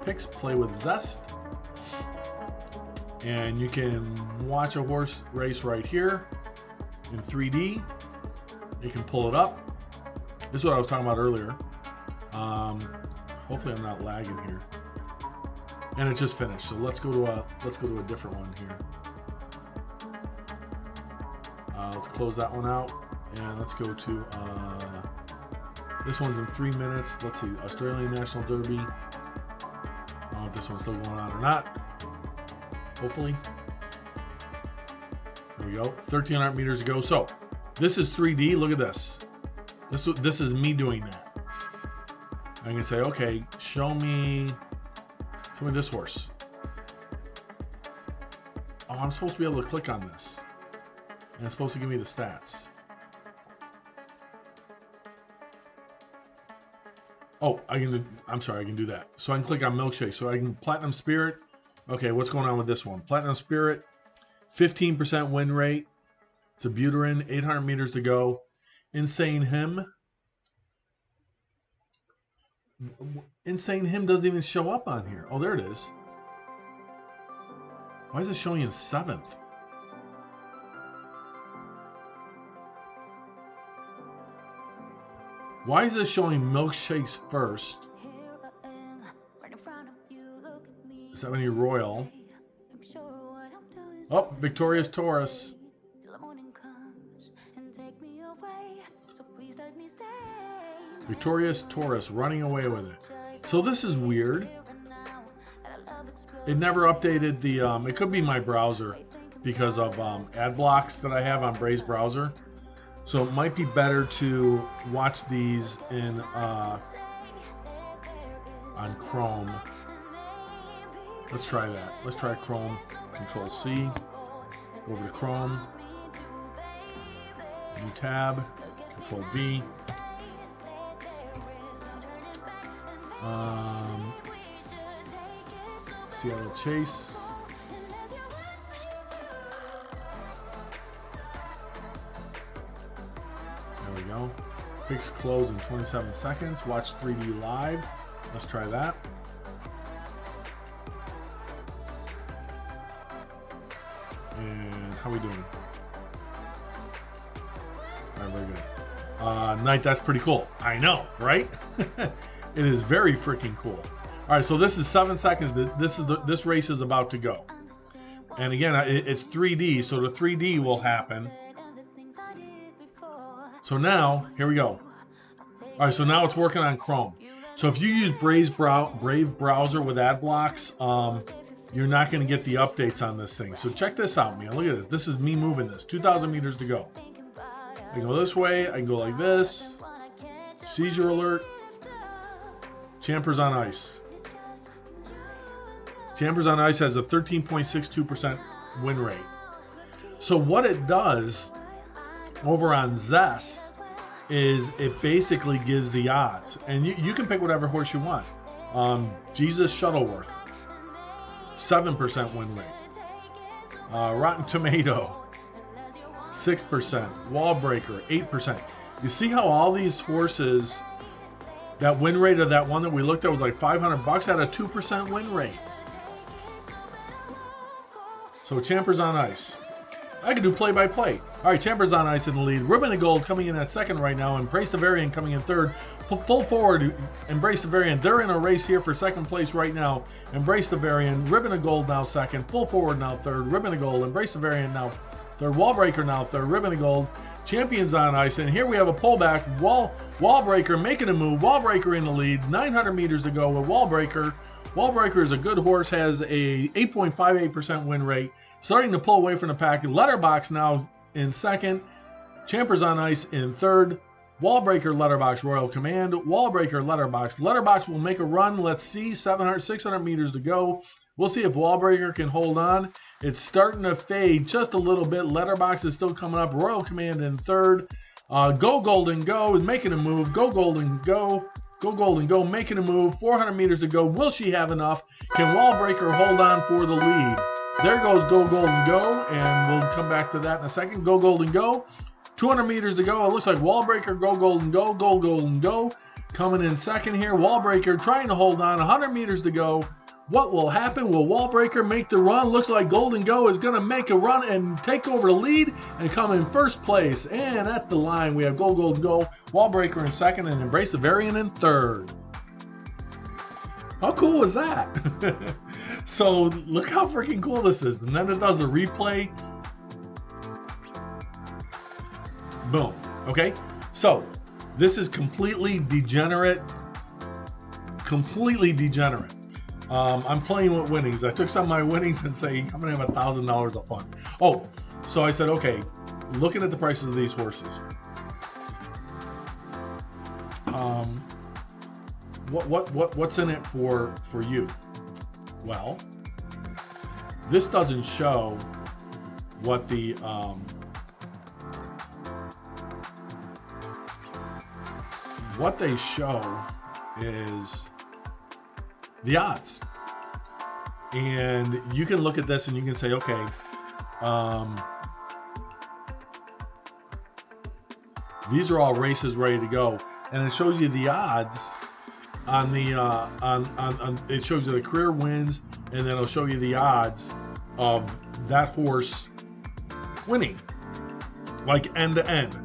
Pix, play with Zest. And you can watch a horse race right here in 3D. You can pull it up. This is what I was talking about earlier. Hopefully I'm not lagging here. And it just finished. So let's go to a different one here. Let's close that one out, and let's go to this one's in 3 minutes. Let's see, Australian National Derby. I don't know if this one's still going on or not. Hopefully. There we go. 1,300 meters to go. So this is 3D. Look at this. This is me doing that. I can say, okay, show me this horse. Oh, I'm supposed to be able to click on this. And it's supposed to give me the stats. Oh, I'm sorry, I can do that. So I can click on Milkshake. So I can Platinum Spirit. Okay, what's going on with this one? Platinum Spirit, 15% win rate. It's a Buterin, 800 meters to go. Insane Him. Insane Him doesn't even show up on here. Oh, there it is. Why is it showing in 7th? Why is it showing Milkshake's first? 70 Royal. Oh, Victorious Taurus. Victorious Taurus running away with it. So this is weird. It never updated the, it could be my browser because of ad blocks that I have on Bray's browser. So it might be better to watch these in on Chrome. Let's try that. Let's try Chrome. Control C. Go over to Chrome. New tab. Control V. Seattle Chase. There we go. Pix close in 27 seconds. Watch 3D live. Let's try that. And how we doing? All right, very good. Night, that's pretty cool. I know, right? It is very freaking cool. All right, so this is 7 seconds. This race is about to go. And again, it's 3D, so the 3D will happen. So now, here we go. All right, so now it's working on Chrome. So if you use Brave browser with ad blocks, you're not going to get the updates on this thing. So check this out, man. Look at this. This is me moving this. 2,000 meters to go. I can go this way. I can go like this. Seizure alert. Champers on Ice. Champers on Ice has a 13.62% win rate. So what it does over on Zest is it basically gives the odds. And you can pick whatever horse you want. Jesus Shuttleworth, 7% win rate. Rotten Tomato, 6%. Wallbreaker, 8%. You see how all these horses, that win rate of that one that we looked at was like $500, had a 2% win rate. So Champers on Ice. I can do play-by-play. All right, Chambers on ice in the lead. Ribbon of Gold coming in at second right now. Embrace the Variant coming in third. Full forward, Embrace the Variant. They're in a race here for second place right now. Embrace the Variant. Ribbon of Gold now second. Full forward now third. Ribbon of Gold. Embrace the Variant now third. Wallbreaker now third. Ribbon of Gold. Champions on ice. And here we have a pullback. Wallbreaker making a move. Wallbreaker in the lead. 900 meters to go with Wallbreaker. Wallbreaker is a good horse. Has a 8.58% win rate. Starting to pull away from the pack. Letterbox now in second. Champers on ice in third. Wallbreaker, Letterbox, Royal Command. Wallbreaker, Letterbox. Letterbox will make a run. Let's see. 600 meters to go. We'll see if Wallbreaker can hold on. It's starting to fade just a little bit. Letterbox is still coming up. Royal Command in third. Go Golden Go is making a move. Go Golden Go. Go Golden Go making a move. 400 meters to go. Will she have enough? Can Wallbreaker hold on for the lead? There goes Go Golden Go, and we'll come back to that in a second. Go Golden Go. 200 meters to go. It looks like Wallbreaker, Go Golden Go, Go Golden Go. Coming in second here. Wallbreaker trying to hold on. 100 meters to go. What will happen? Will Wallbreaker make the run? Looks like Golden Go is going to make a run and take over the lead and come in first place. And at the line, we have Go Golden Go, Wallbreaker in second, and Embrace the Variant in third. How cool was that? So look how freaking cool this is. And then it does a replay. Boom. Okay. So this is completely degenerate. Completely degenerate. I'm playing with winnings. I took some of my winnings and say, I'm going to have $1,000 of fun. Oh, so I said, okay, looking at the prices of these horses. What's in it for you? Well, this doesn't show what the what they show is the odds. And you can look at this and you can say, okay, these are all races ready to go, and it shows you the odds on the on it shows you the career wins, and then it'll show you the odds of that horse winning, like end to end.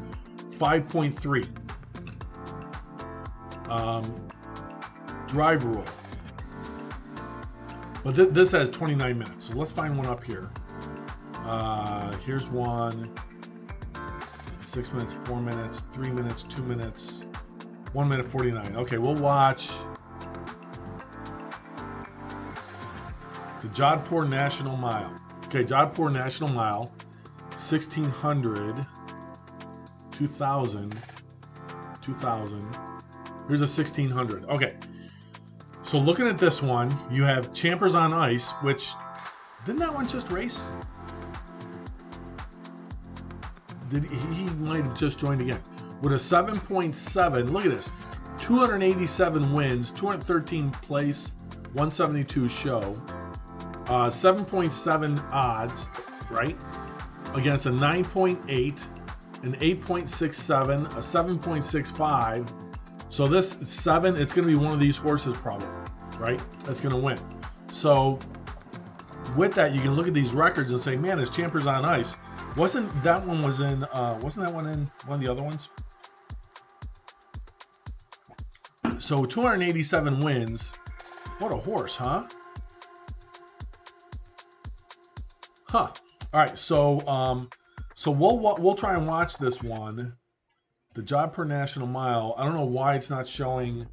5.3 drive rule, but this has 29 minutes, so let's find one up here. Here's one. 6 minutes, 4 minutes, 3 minutes, 2 minutes, 1 minute 49. Okay, we'll watch the Jodhpur National Mile. Okay, Jodhpur National Mile, 1600, 2000. Here's a 1600. Okay, so looking at this one, you have Champers on Ice, which, didn't that one just race? He might have just joined again with a 7.7. Look at this, 287 wins, 213 place, 172 show, 7.7 odds, right? Against a 9.8, an 8.67, a 7.65. So this 7, it's going to be one of these horses probably, right? That's going to win. So with that, you can look at these records and say, man, it's Champers on Ice. Wasn't that one in one of the other ones? So 287 wins. What a horse, huh? Huh. All right, so we'll try and watch this one, the Jodhpur National Mile. I don't know why it's not showing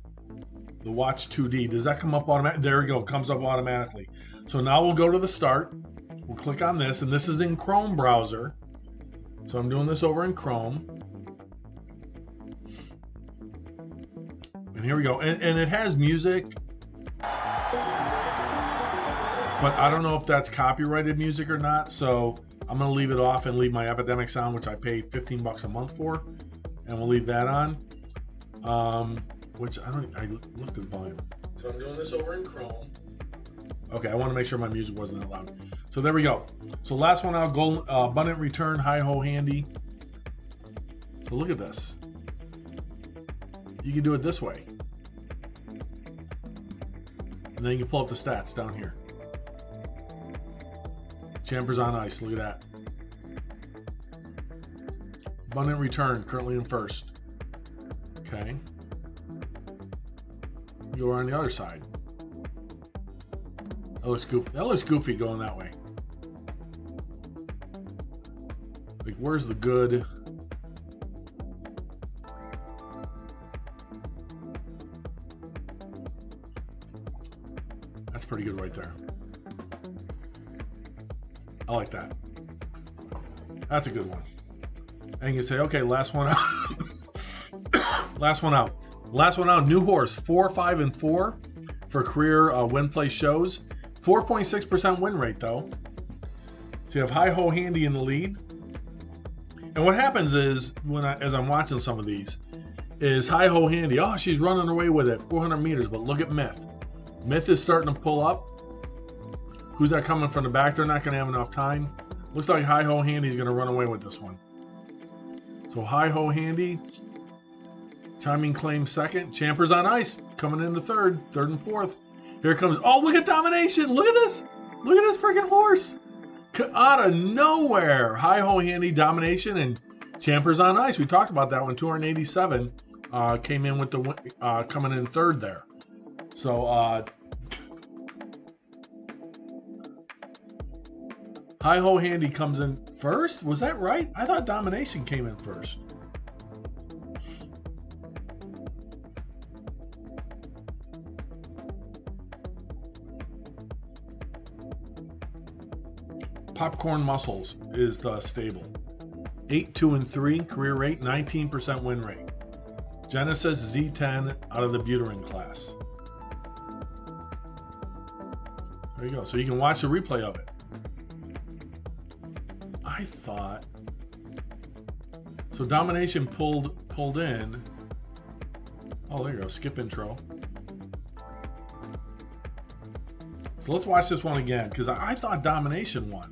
the Watch 2D. Does that come up automatically? There we go. It comes up automatically. So now we'll go to the start. We'll click on this, and this is in Chrome browser. So I'm doing this over in Chrome. And here we go. And it has music. But I don't know if that's copyrighted music or not. So I'm going to leave it off and leave my Epidemic sound, which I pay $15 a month for. And we'll leave that on. Which I looked at volume. So I'm doing this over in Chrome. Okay, I want to make sure my music wasn't that loud. So there we go. So last one out, Golden Abundant Return, Hi-Ho Handy. So look at this. You can do it this way. And then you can pull up the stats down here. Champers on Ice, look at that. Abundant return, currently in first. Okay. Go on the other side. That looks goofy. That looks goofy going that way. Like, where's the good? That's pretty good right there. I like that. That's a good one. And you can say, okay, last one out. Last one out. Last one out. New horse, 4, 5, and 4 for career win play shows. 4.6% win rate though. So you have Hi Ho Handy in the lead. And what happens is, as I'm watching some of these, is Hi Ho Handy. Oh, she's running away with it, 400 meters. But look at Myth. Myth is starting to pull up. Who's that coming from the back? They're not going to have enough time. Looks like Hi Ho Handy is going to run away with this one. So Hi Ho Handy, Chiming Claim second. Champers on Ice coming into third and fourth. Here comes, oh, look at Domination. Look at this. Look at this freaking horse. Out of nowhere. Hi Ho Handy, Domination, and Champers on Ice. We talked about that one. 287 came in with the coming in third there. So Hi Ho Handy comes in first. Was that right? I thought Domination came in first. Popcorn Muscles is the stable. 8, 2, and 3 career rate, 19% win rate. Genesis Z10 out of the Buterin class. There you go. So you can watch the replay of it. I thought so. Domination pulled in. Oh, there you go. Skip intro. So let's watch this one again because I thought Domination won.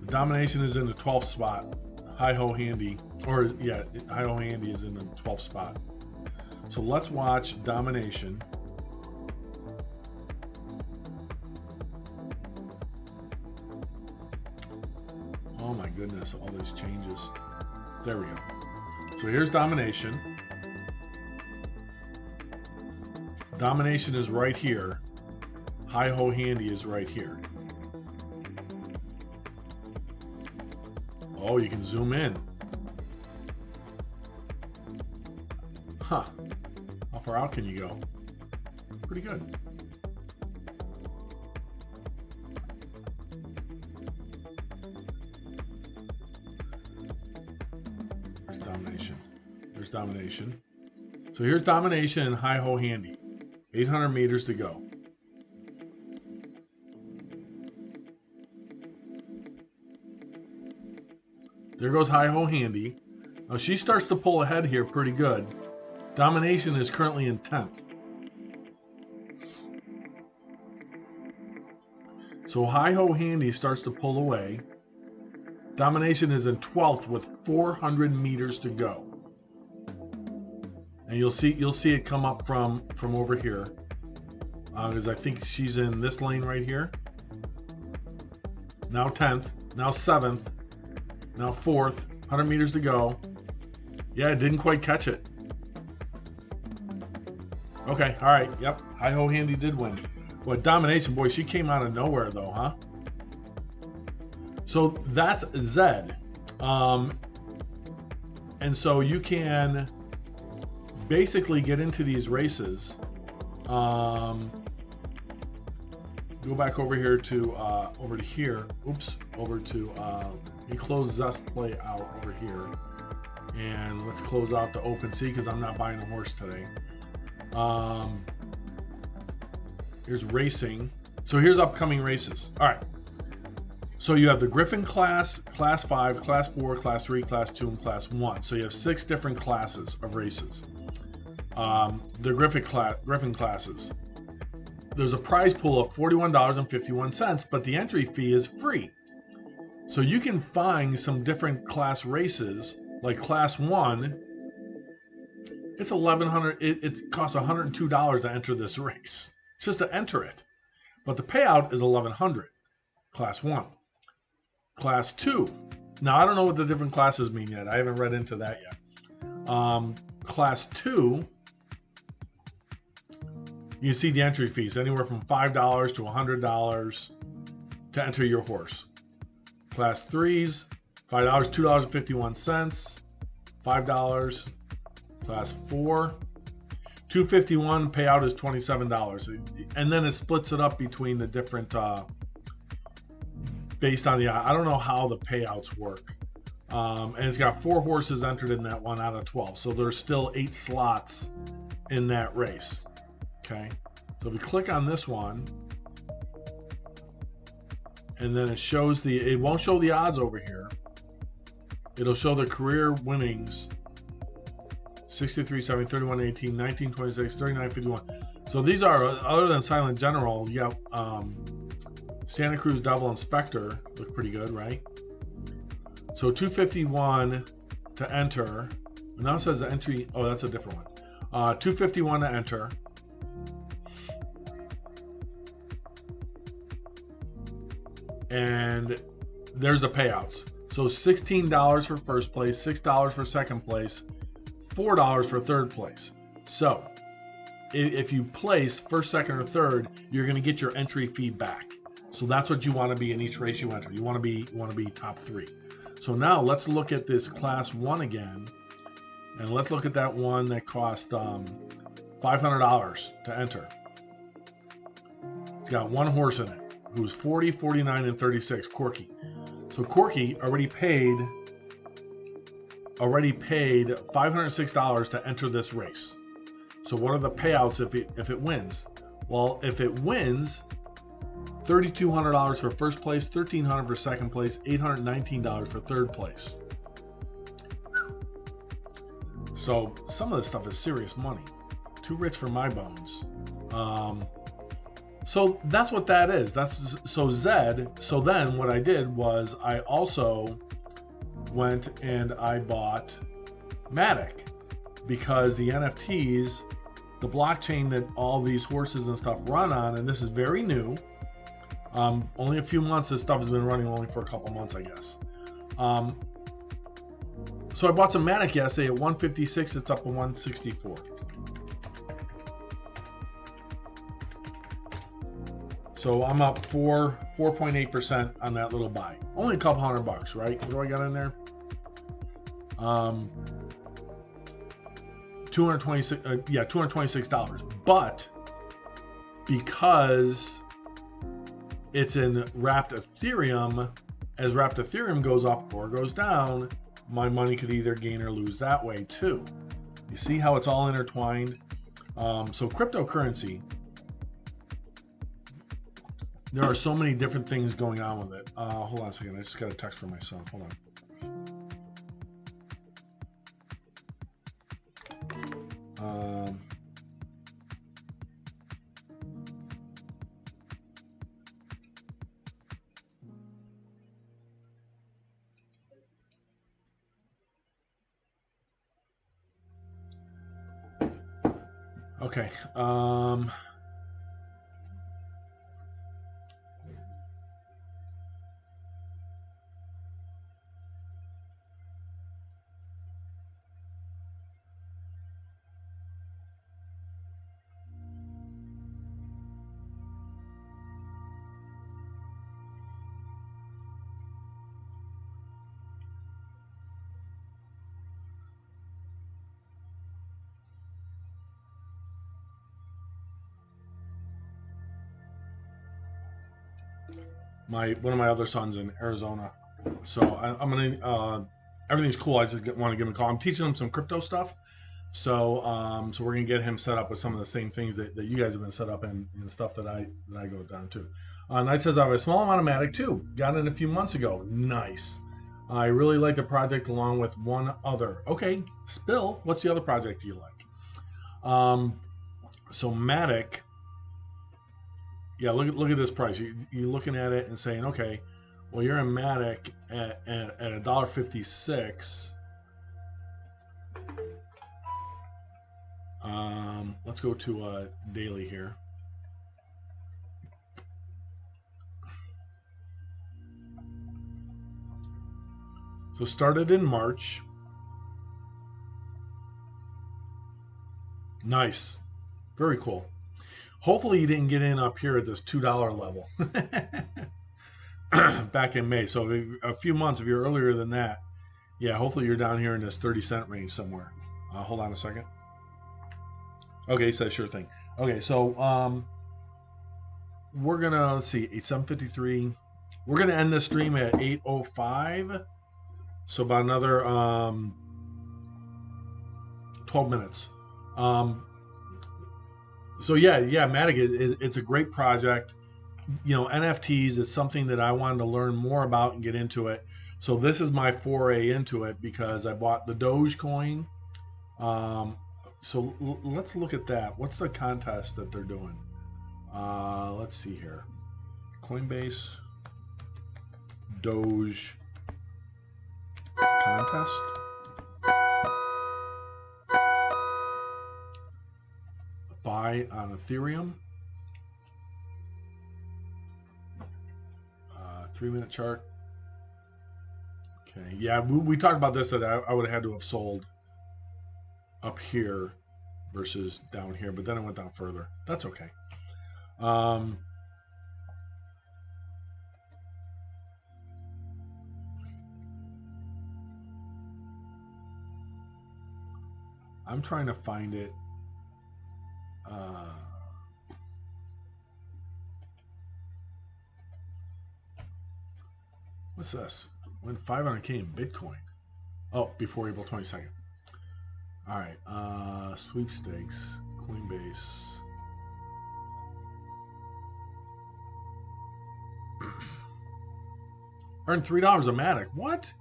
Domination is in the 12th spot. Hi Ho Handy, or yeah, Hi Ho Handy is in the 12th spot. So let's watch Domination. Oh my goodness, all these changes. There we go. So here's Domination. Domination is right here. Hi Ho Handy is right here. Oh, you can zoom in. Huh. How far out can you go? Pretty good. There's Domination. There's Domination. So here's Domination and Hi Ho Handy. 800 meters to go. There goes Hi Ho Handy. Now she starts to pull ahead here pretty good. Domination is currently in 10th. So Hi Ho Handy starts to pull away. Domination is in 12th with 400 meters to go. And you'll see it come up from over here. Because I think she's in this lane right here. Now 10th, now 7th. Now 4th, 100 meters to go. Yeah, it didn't quite catch it. Okay, all right, yep. Hi Ho Handy did win. But Domination, boy, she came out of nowhere though, huh? So that's Zed. And so you can basically get into these races. Go back over here to here. Oops, over to we close Zest Play out over here, and let's close out the Open Sea because I'm not buying a horse today. Here's racing. So here's upcoming races. All right. So you have the Griffin class, Class 5, Class 4, Class 3, Class 2, and Class 1. So you have 6 different classes of races. The Griffin classes. There's a prize pool of $41.51, but the entry fee is free. So you can find some different class races, like Class 1. It's $1,100. It costs $102 to enter this race, just to enter it. But the payout is $1,100. Class 1. Class 2. Now, I don't know what the different classes mean yet. I haven't read into that yet. Class 2, you see the entry fees, anywhere from $5 to $100 to enter your horse. Class 3s, $5, $2.51, $5. Class 4, $2.51, payout is $27. And then it splits it up between the different, based on the, I don't know how the payouts work. And it's got 4 horses entered in that one out of 12. So there's still 8 slots in that race. Okay. So if we click on this one, and then it shows it won't show the odds over here. It'll show the career winnings. 63, 70, 31, 18, 19, 26, 39, 51. So these are, other than Silent General, you have Santa Cruz Devil and Spectre look pretty good, right? So 251 to enter. Now it says the entry. Oh, that's a different one. 251 to enter. And there's the payouts. So $16 for first place, $6 for second place, $4 for third place. So if you place first, second, or third, you're going to get your entry fee back. So that's what you want to be in each race you enter. You want to be top 3. So now let's look at this class 1 again, and let's look at that one that cost $500 to enter. It's got 1 horse in it, who's 40, 49, and 36. Corky. So Corky already paid $506 to enter this race. So what are the payouts if it wins? Well, if it wins, $3,200 for first place, $1,300 for second place, $819 for third place. So some of this stuff is serious money. Too rich for my bones. So that's what that is. So then what I did was I also went and I bought Matic, because the NFTs, the blockchain that all these horses and stuff run on, and this is very new. Only a few months. This stuff has been running only for a couple months, I guess. So I bought some Matic yesterday at 156. It's up to 164. So I'm up 4.8% on that little buy. Only a couple $100, right? What do I got in there? 226. But because it's in wrapped Ethereum, as wrapped Ethereum goes up or goes down, my money could either gain or lose that way too. You see how it's all intertwined? So cryptocurrency, there are so many different things going on with it. Hold on a second. I just got a text from my son. Hold on. Okay. One of my other sons in Arizona. So I'm gonna everything's cool. I just want to give him a call. I'm teaching him some crypto stuff. So so we're gonna get him set up with some of the same things that you guys have been set up in stuff that I go down to. Knight says I have a small amount of Matic too. Got it a few months ago. Nice. I really like the project along with one other. Okay, Spill. What's the other project you like? So Matic. Yeah, look at this price. You're looking at it and saying, okay, well, you're in Matic at $1.56. Let's go to daily here. So started in March. Nice. Very cool. Hopefully you didn't get in up here at this $2 level back in May. So a few months, if you're earlier than that, yeah, hopefully you're down here in this 30-cent range somewhere. Hold on a second. Okay, he says sure thing. Okay, so we're gonna, let's see, 7:53. We're gonna end this stream at 8:05. So about another 12 minutes. So yeah, Matic, it's a great project. You know, NFTs is something that I wanted to learn more about and get into it. So this is my foray into it because I bought the Dogecoin. So let's look at that. What's the contest that they're doing? Let's see here. Coinbase Doge contest. Buy on Ethereum. 3-minute chart. Okay, yeah, we talked about this, that I would have had to have sold up here versus down here, but then I went down further. That's okay. I'm trying to find it. What's this? Went 500K in Bitcoin. Oh, before April 22nd. All right. Sweepstakes. Coinbase. Earn $3 a Matic. What?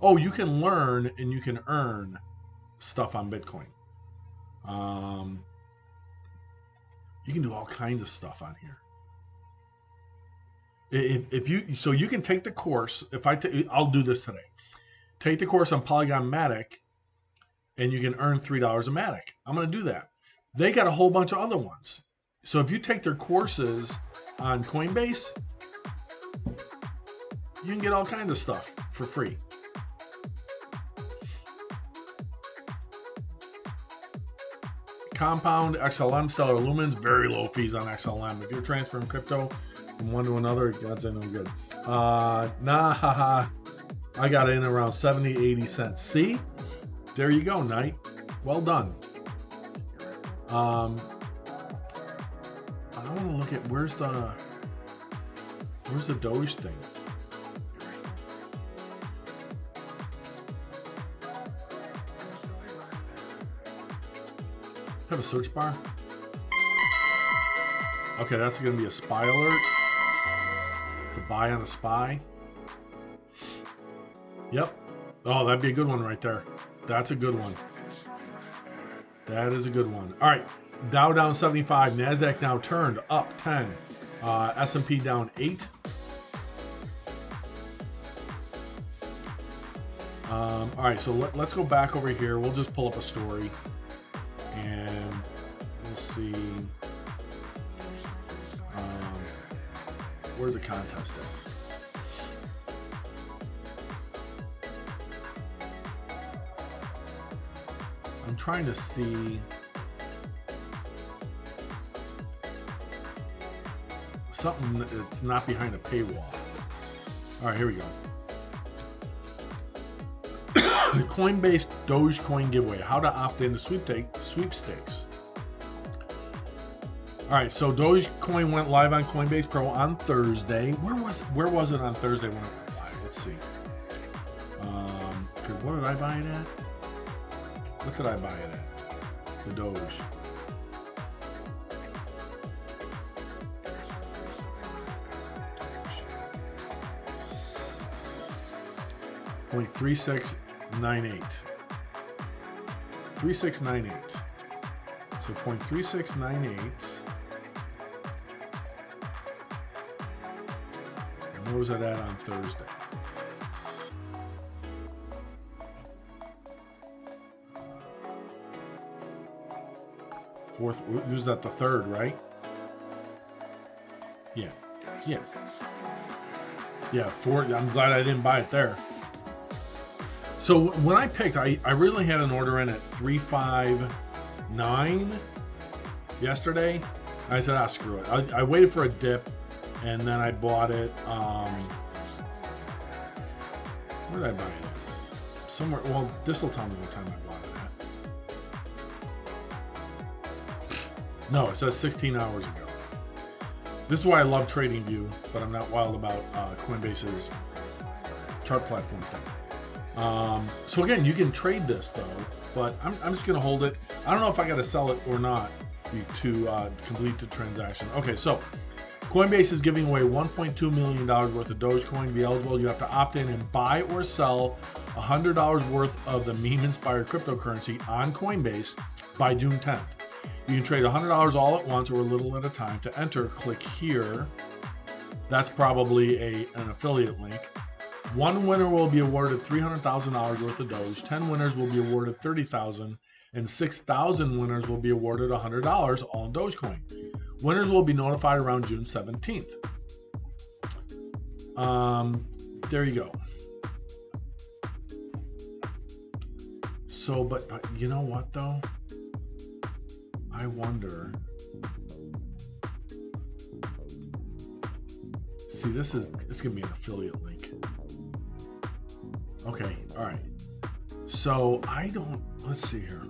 Oh, you can learn and you can earn stuff on Bitcoin. You can do all kinds of stuff on here. If you can take the course. I'll do this today. Take the course on Polygon Matic, and you can earn $3 a Matic. I'm going to do that. They got a whole bunch of other ones. So if you take their courses on Coinbase, you can get all kinds of stuff for free. Compound, XLM, Stellar Lumens, very low fees on XLM. If you're transferring crypto from one to another, God's I know good. I got in around 70, 80 cents. See? There you go, Knight. Well done. I want to look at where's the Doge thing. Have a search bar. Okay, that's going to be a spy alert. To buy on a spy. Yep. Oh, that'd be a good one right there. That's a good one. That is a good one. All right. Dow down 75. NASDAQ now turned up 10. S&P down 8. All right, so let's go back over here. We'll just pull up a story. And we'll see. Where's the contest at? I'm trying to see something that's not behind a paywall. All right, here we go. The Coinbase Dogecoin giveaway. How to opt into sweepstakes. All right, so Dogecoin went live on Coinbase Pro on Thursday. Where was it on Thursday when it went live? Let's see. What did I buy it at? What did I buy it at? The Doge. .3698. 3698. So 0.3698. And where was that at on Thursday? Fourth, who's that? The third, right? Yeah. Fourth. I'm glad I didn't buy it there. So when I picked, I originally had an order in at 359 yesterday. I said, screw it. I waited for a dip, and then I bought it. Where did I buy it? Somewhere. Well, this will tell me what time I bought it at. No, it says 16 hours ago. This is why I love TradingView, but I'm not wild about Coinbase's chart platform thing. So again, you can trade this though, but I'm just gonna hold it. I don't know if I gotta sell it or not to complete the transaction. Okay, so Coinbase is giving away $1.2 million worth of Dogecoin. To be eligible, you have to opt in and buy or sell $100 worth of the meme-inspired cryptocurrency on Coinbase by June 10th. You can trade $100 all at once or a little at a time. To enter, click here. That's probably an affiliate link. One winner will be awarded $300,000 worth of Doge. 10 winners will be awarded $30,000, and 6,000 winners will be awarded $100 all in Dogecoin. Winners will be notified around June 17th. There you go. So, but you know what though? I wonder. See, this gonna be an affiliate link. Okay, all right. So let's see here.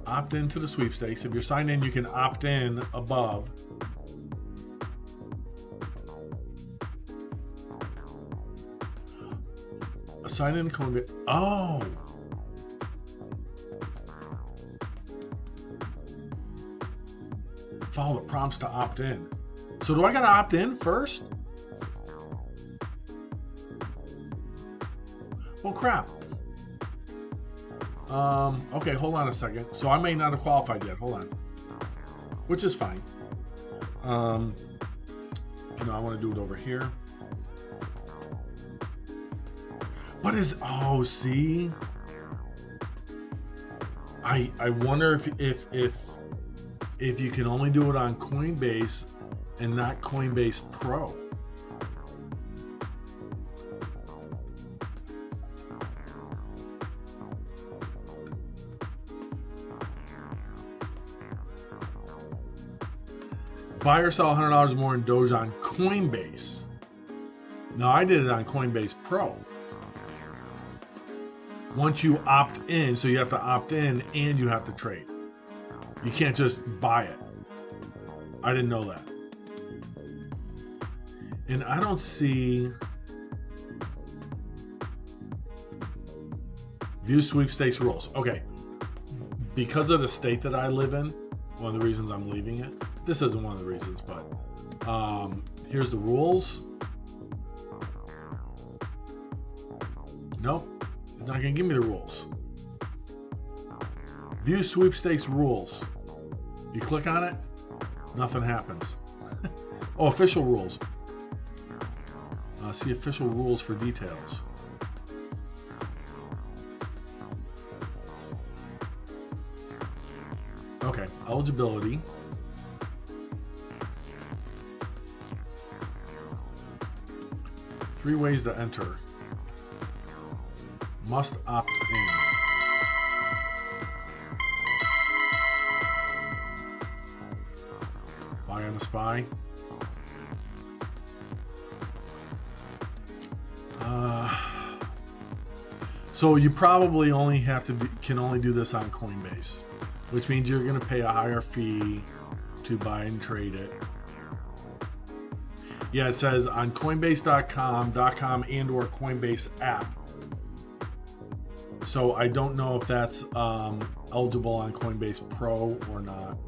Opt into the sweepstakes. If you're signed in, you can opt in above. Sign in Coinbase. Oh. Follow the prompts to opt in. So do I gotta opt in first? Well, crap. Okay, hold on a second. So I may not have qualified yet. Hold on. Which is fine. I want to do it over here. What is? Oh, see. I wonder if you can only do it on Coinbase and not Coinbase Pro. Buy or sell $100 more in Doge on Coinbase. Now I did it on Coinbase Pro. Once you opt in, so you have to opt in and you have to trade. You can't just buy it. I didn't know that. And I don't see view sweepstakes rules. Okay. Because of the state that I live in, one of the reasons I'm leaving it. This isn't one of the reasons, but here's the rules. Nope, it's not gonna give me the rules. View sweepstakes rules. You click on it, nothing happens. Oh, official rules. See official rules for details. Okay, eligibility. Three ways to enter. Must opt in. Buy on the spy. So you probably only have to can only do this on Coinbase, which means you're going to pay a higher fee to buy and trade it. Yeah, it says on Coinbase.com, and or Coinbase app. So I don't know if that's eligible on Coinbase Pro or not.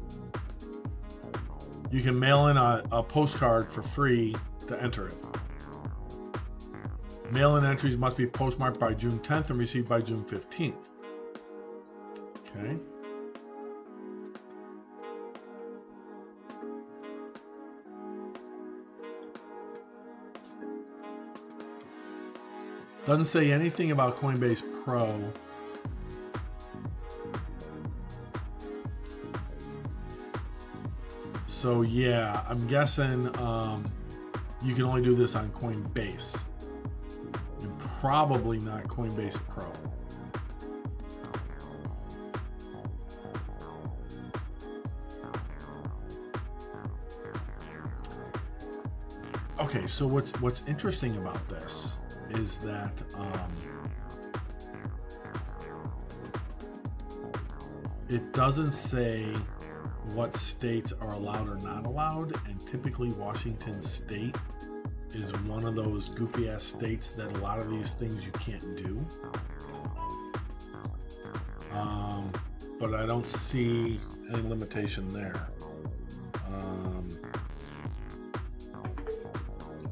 You can mail in a postcard for free to enter it. Mail-in entries must be postmarked by June 10th and received by June 15th. Okay. Doesn't say anything about Coinbase Pro. So yeah, I'm guessing you can only do this on Coinbase. And probably not Coinbase Pro. Okay, so what's interesting about this is that it doesn't say what states are allowed or not allowed, and typically Washington State is one of those goofy ass states that a lot of these things you can't do. But I don't see any limitation there.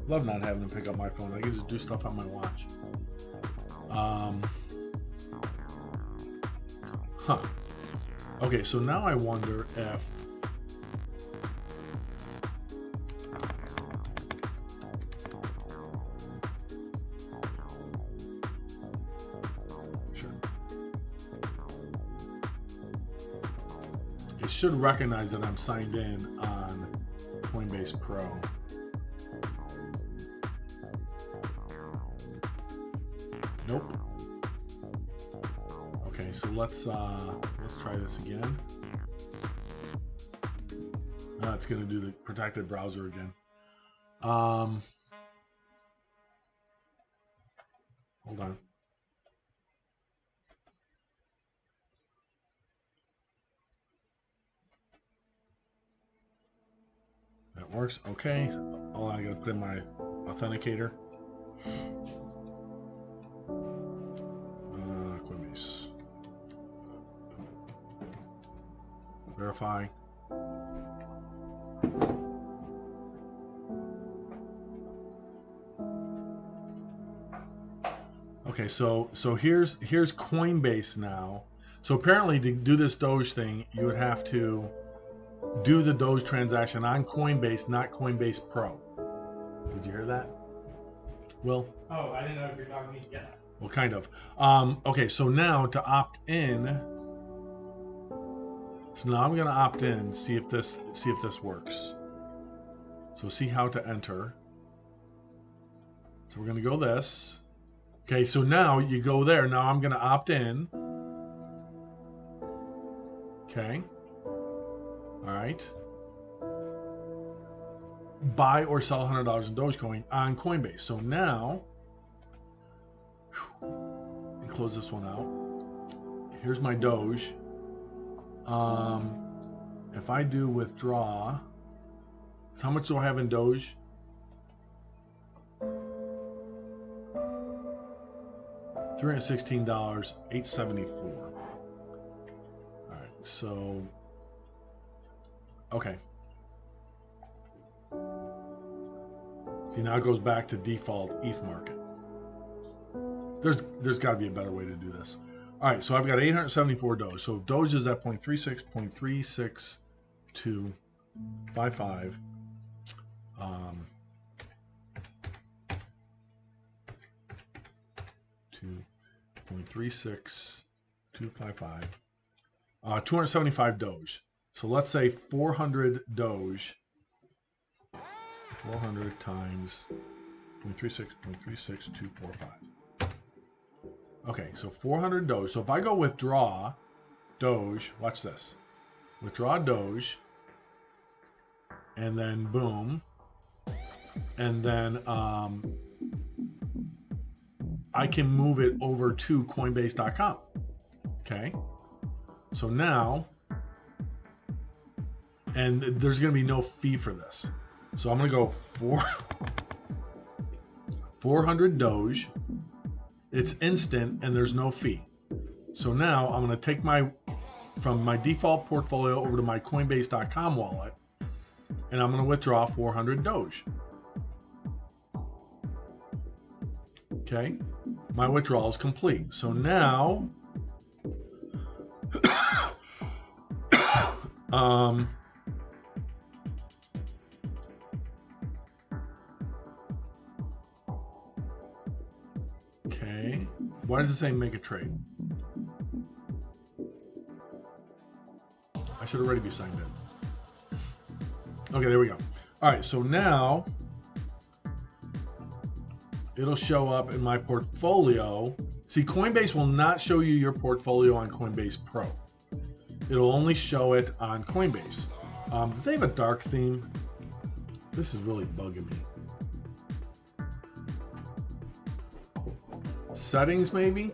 Love not having to pick up my phone. I can just do stuff on my watch. Okay, so now I wonder if it should recognize that I'm signed in on Coinbase Pro. Nope. Okay, so let's try this again. It's going to do the protected browser again. Hold on. That works. Okay. Oh, I got to put in my authenticator. Coinbase. Verify. Okay, so here's Coinbase now. So apparently to do this Doge thing, you would have to do the Doge transaction on Coinbase, not Coinbase Pro. Did you hear that? Will? Oh, I didn't know if you're talking to me. Yes. Well, kind of. Okay, so now to opt in. So now I'm going to opt in, see if this works. So see how to enter. So we're going to go this. Okay, so now you go there. Now I'm going to opt in. Okay. All right. Buy or sell $100 in Dogecoin on Coinbase. So now, and close this one out. Here's my Doge. If I do withdraw, how much do I have in Doge? $316, $874. All right, so okay. See, now it goes back to default ETH market. There's got to be a better way to do this. All right, so I've got 874 Doge. So Doge is at 0.36.36255. 2.36255. 275 Doge. So let's say 400 Doge. 400 times 0.36.36245. Okay, so 400 Doge. So if I go withdraw Doge, watch this. Withdraw Doge, and then boom, and then I can move it over to Coinbase.com. Okay, so now, and there's going to be no fee for this. So I'm going to go 400 Doge. It's instant and there's no fee. So now I'm going to take from my default portfolio over to my Coinbase.com wallet, and I'm going to withdraw 400 Doge. Okay, my withdrawal is complete. So now, okay, why does it say make a trade? I should already be signed in. Okay, there we go. All right, so now it'll show up in my portfolio. See, Coinbase will not show you your portfolio on Coinbase Pro. It'll only show it on Coinbase. Do they have a dark theme? This is really bugging me. Settings, maybe?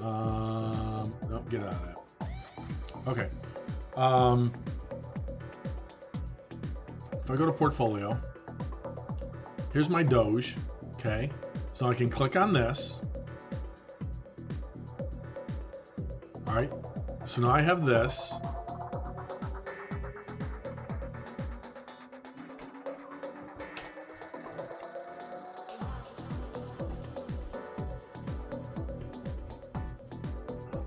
Nope, get out of that. Okay. If I go to portfolio, here's my Doge. Okay. So I can click on this. All right. So now I have this.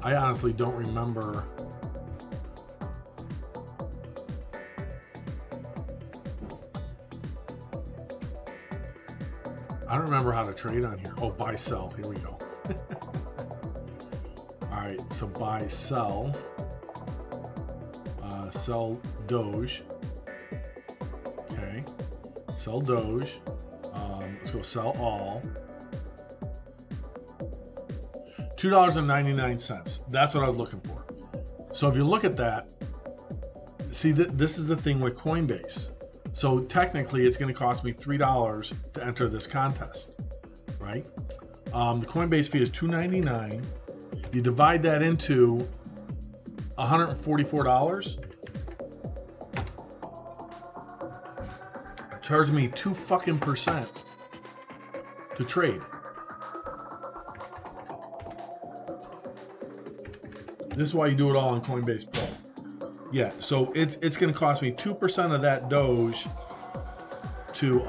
I honestly don't remember. I don't remember how to trade on here. Oh, buy, sell. Here we go. All right, so buy, sell. Sell Doge. Okay. Sell Doge. Let's go sell all. $2.99. That's what I was looking for. So if you look at that, see that this is the thing with Coinbase. So technically, it's going to cost me $3 to enter this contest, right? The Coinbase fee is $2.99. You divide that into $144. Charge me 2% to trade. This is why you do it all on Coinbase Pro. Yeah, so it's going to cost me 2% of that Doge to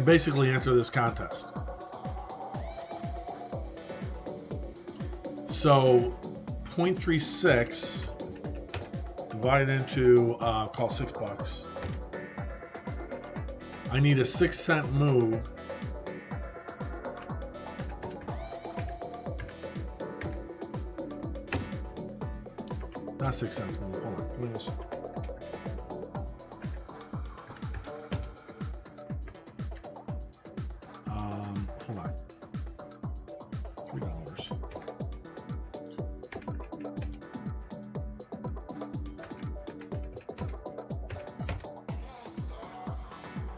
basically enter this contest. So 0.36 divided into call $6. I need a 6-cent move. Not 6 cents. Hold on, please. Hold on. $3.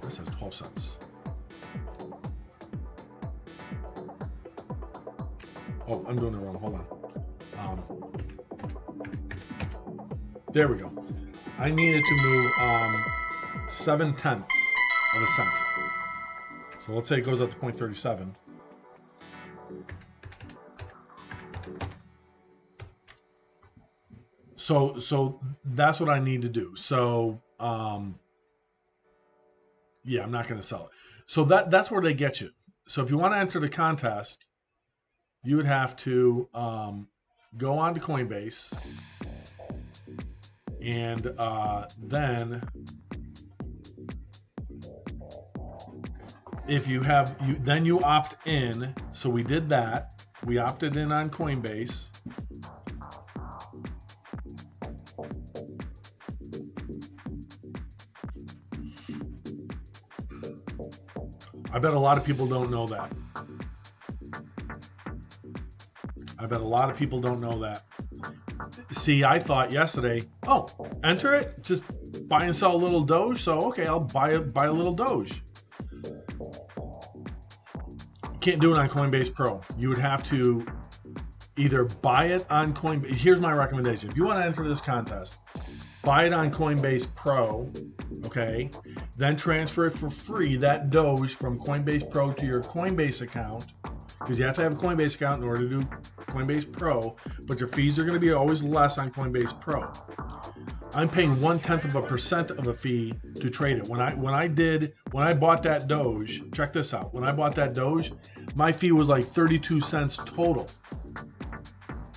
This says 12 cents. Oh, I'm doing it wrong. Hold on. There we go. I needed to move 0.7 of a cent. So let's say it goes up to 0.37. So that's what I need to do. So yeah, I'm not going to sell it. So that's where they get you. So if you want to enter the contest, you would have to go on to Coinbase. And then if you have then you opt in. So we did that. We opted in on Coinbase. I bet a lot of people don't know that. I bet a lot of people don't know that. See, I thought yesterday, oh, enter it, just buy and sell a little Doge. So okay, I'll buy a little Doge. Can't do it on Coinbase Pro. You would have to either buy it on Coinbase. Here's my recommendation: if you want to enter this contest, buy it on Coinbase Pro, okay? Then transfer it for free, that Doge, from Coinbase Pro to your Coinbase account, because you have to have a Coinbase account in order to do Coinbase Pro, but your fees are going to be always less on Coinbase Pro. I'm paying 0.1% of a fee to trade it. When I bought that Doge, check this out. When I bought that Doge, my fee was like 32 cents total.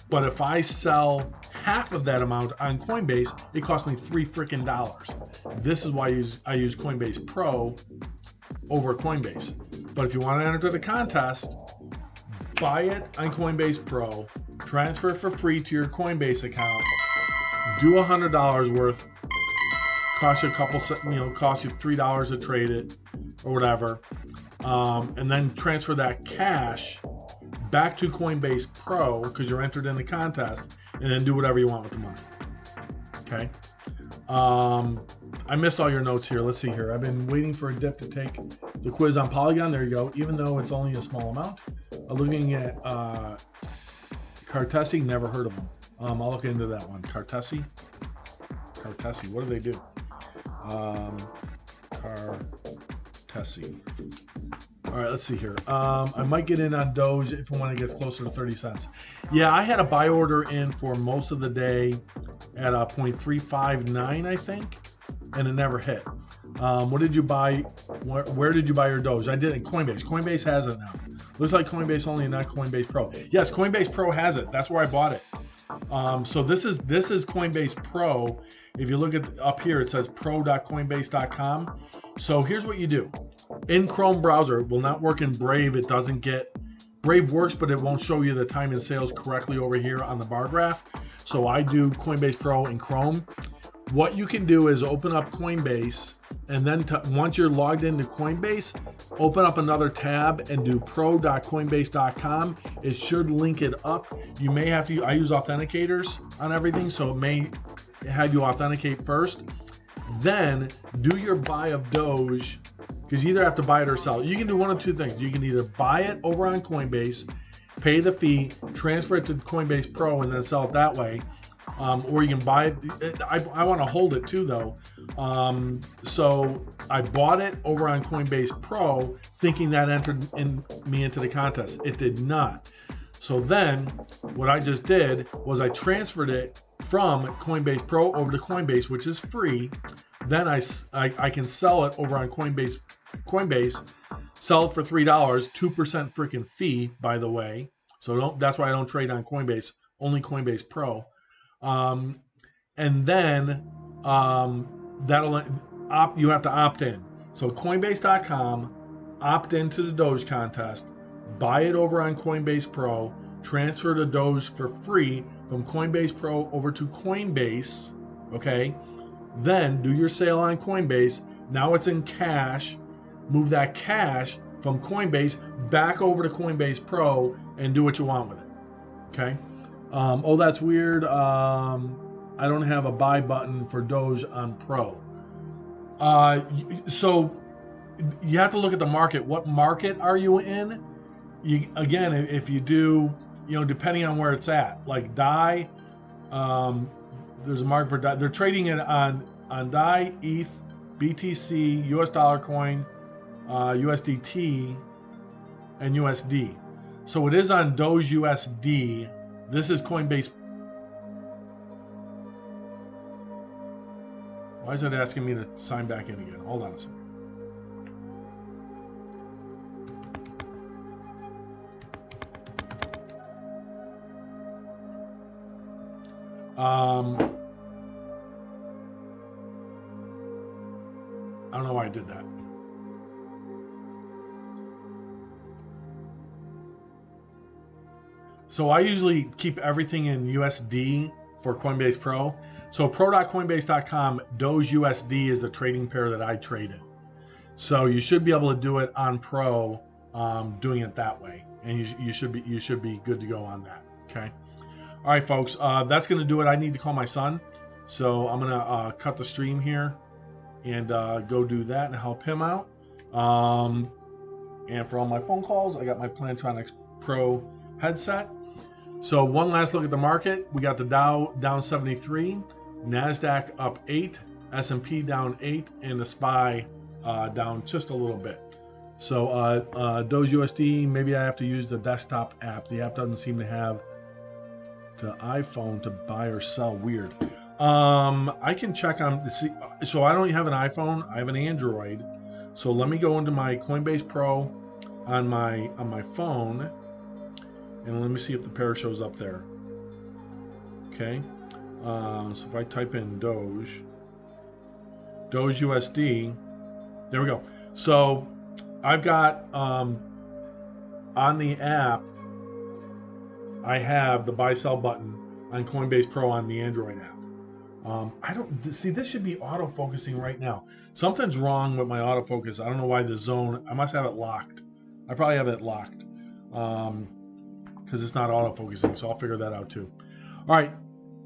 But if I sell half of that amount on Coinbase, it costs me $3. This is why I use Coinbase Pro over Coinbase. But if you want to enter the contest, buy it on Coinbase Pro, transfer it for free to your Coinbase account, do $100 worth, costs you a couple, costs you $3 to trade it or whatever, and then transfer that cash back to Coinbase Pro because you're entered in the contest, and then do whatever you want with the money. Okay. I missed all your notes here. Let's see here. I've been waiting for a dip to take the quiz on Polygon. There you go. Even though it's only a small amount. Looking at Cartesi, never heard of them. I'll look into that one. Cartesi, what do they do? Cartesi. All right, let's see here. I might get in on Doge if and when it gets closer to 30 cents. Yeah, I had a buy order in for most of the day at 0.359, I think, and it never hit. What did you buy? Where did you buy your Doge? I did it in Coinbase. Coinbase has it now. Looks like Coinbase only, not Coinbase Pro. Yes, Coinbase Pro has it. That's where I bought it. So this is Coinbase Pro. If you look at up here, it says pro.coinbase.com. So here's what you do. In Chrome browser, it will not work in Brave. It doesn't get, Brave works, but it won't show you the time and sales correctly over here on the bar graph. So I do Coinbase Pro in Chrome. What you can do is open up Coinbase, and then once you're logged into Coinbase, open up another tab and do pro.coinbase.com. It should link it up. You may have to, I use authenticators on everything, so it may have you authenticate first. Then do your buy of Doge, because you either have to buy it or sell it. You can do one of two things. You can either buy it over on Coinbase, pay the fee, transfer it to Coinbase Pro, and then sell it that way. Or you can buy it. I want to hold it too, though. So I bought it over on Coinbase Pro, thinking that entered me into the contest. It did not. So then what I just did was I transferred it from Coinbase Pro over to Coinbase, which is free. Then I can sell it over on Coinbase, sell it for $3, 2% freaking fee, by the way. So that's why I don't trade on Coinbase, only Coinbase Pro. And then you have to opt in. So Coinbase.com, opt into the Doge contest, buy it over on Coinbase Pro, transfer the Doge for free from Coinbase Pro over to Coinbase, okay? Then do your sale on Coinbase. Now it's in cash. Move that cash from Coinbase back over to Coinbase Pro and do what you want with it, okay? Oh, that's weird. I don't have a buy button for Doge on Pro. So you have to look at the market. What market are you in? Again, if you do, depending on where it's at, like DAI, there's a market for DAI. They're trading it on DAI, ETH, BTC, US dollar coin, USDT, and USD. So it is on Doge USD. This is Coinbase. Why is it asking me to sign back in again? Hold on a second. I don't know why I did that. So I usually keep everything in USD for Coinbase Pro. So pro.coinbase.com, Doge USD is the trading pair that I trade in. So you should be able to do it on Pro, doing it that way, and you should be good to go on that. Okay. All right, folks. That's gonna do it. I need to call my son, so I'm gonna cut the stream here and go do that and help him out. And for all my phone calls, I got my Plantronics Pro headset. So one last look at the market. We got the Dow down 73, NASDAQ up 8, S&P down 8, and the SPY down just a little bit. So Doge USD, maybe I have to use the desktop app. The app doesn't seem to have the iPhone to buy or sell. Weird. I can check on, so I don't have an iPhone, I have an Android. So let me go into my Coinbase Pro on my phone, and let me see if the pair shows up there. Okay. So if I type in Doge USD, there we go. So I've got on the app, I have the buy sell button on Coinbase Pro on the Android app. I don't see, this should be autofocusing right now. Something's wrong with my autofocus. I don't know why the zone, I must have it locked. I probably have it locked because it's not autofocusing, so I'll figure that out too. All right.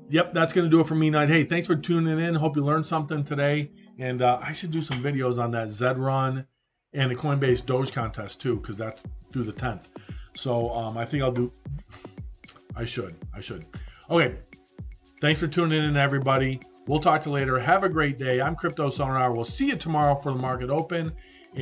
Yep, that's going to do it for me tonight. Hey, thanks for tuning in. Hope you learned something today. And I should do some videos on that Zed run and the Coinbase Doge contest too, because that's through the 10th. So I think I'll do, I should. Okay. Thanks for tuning in, everybody. We'll talk to you later. Have a great day. I'm Crypto Sonar. We'll see you tomorrow for the market open.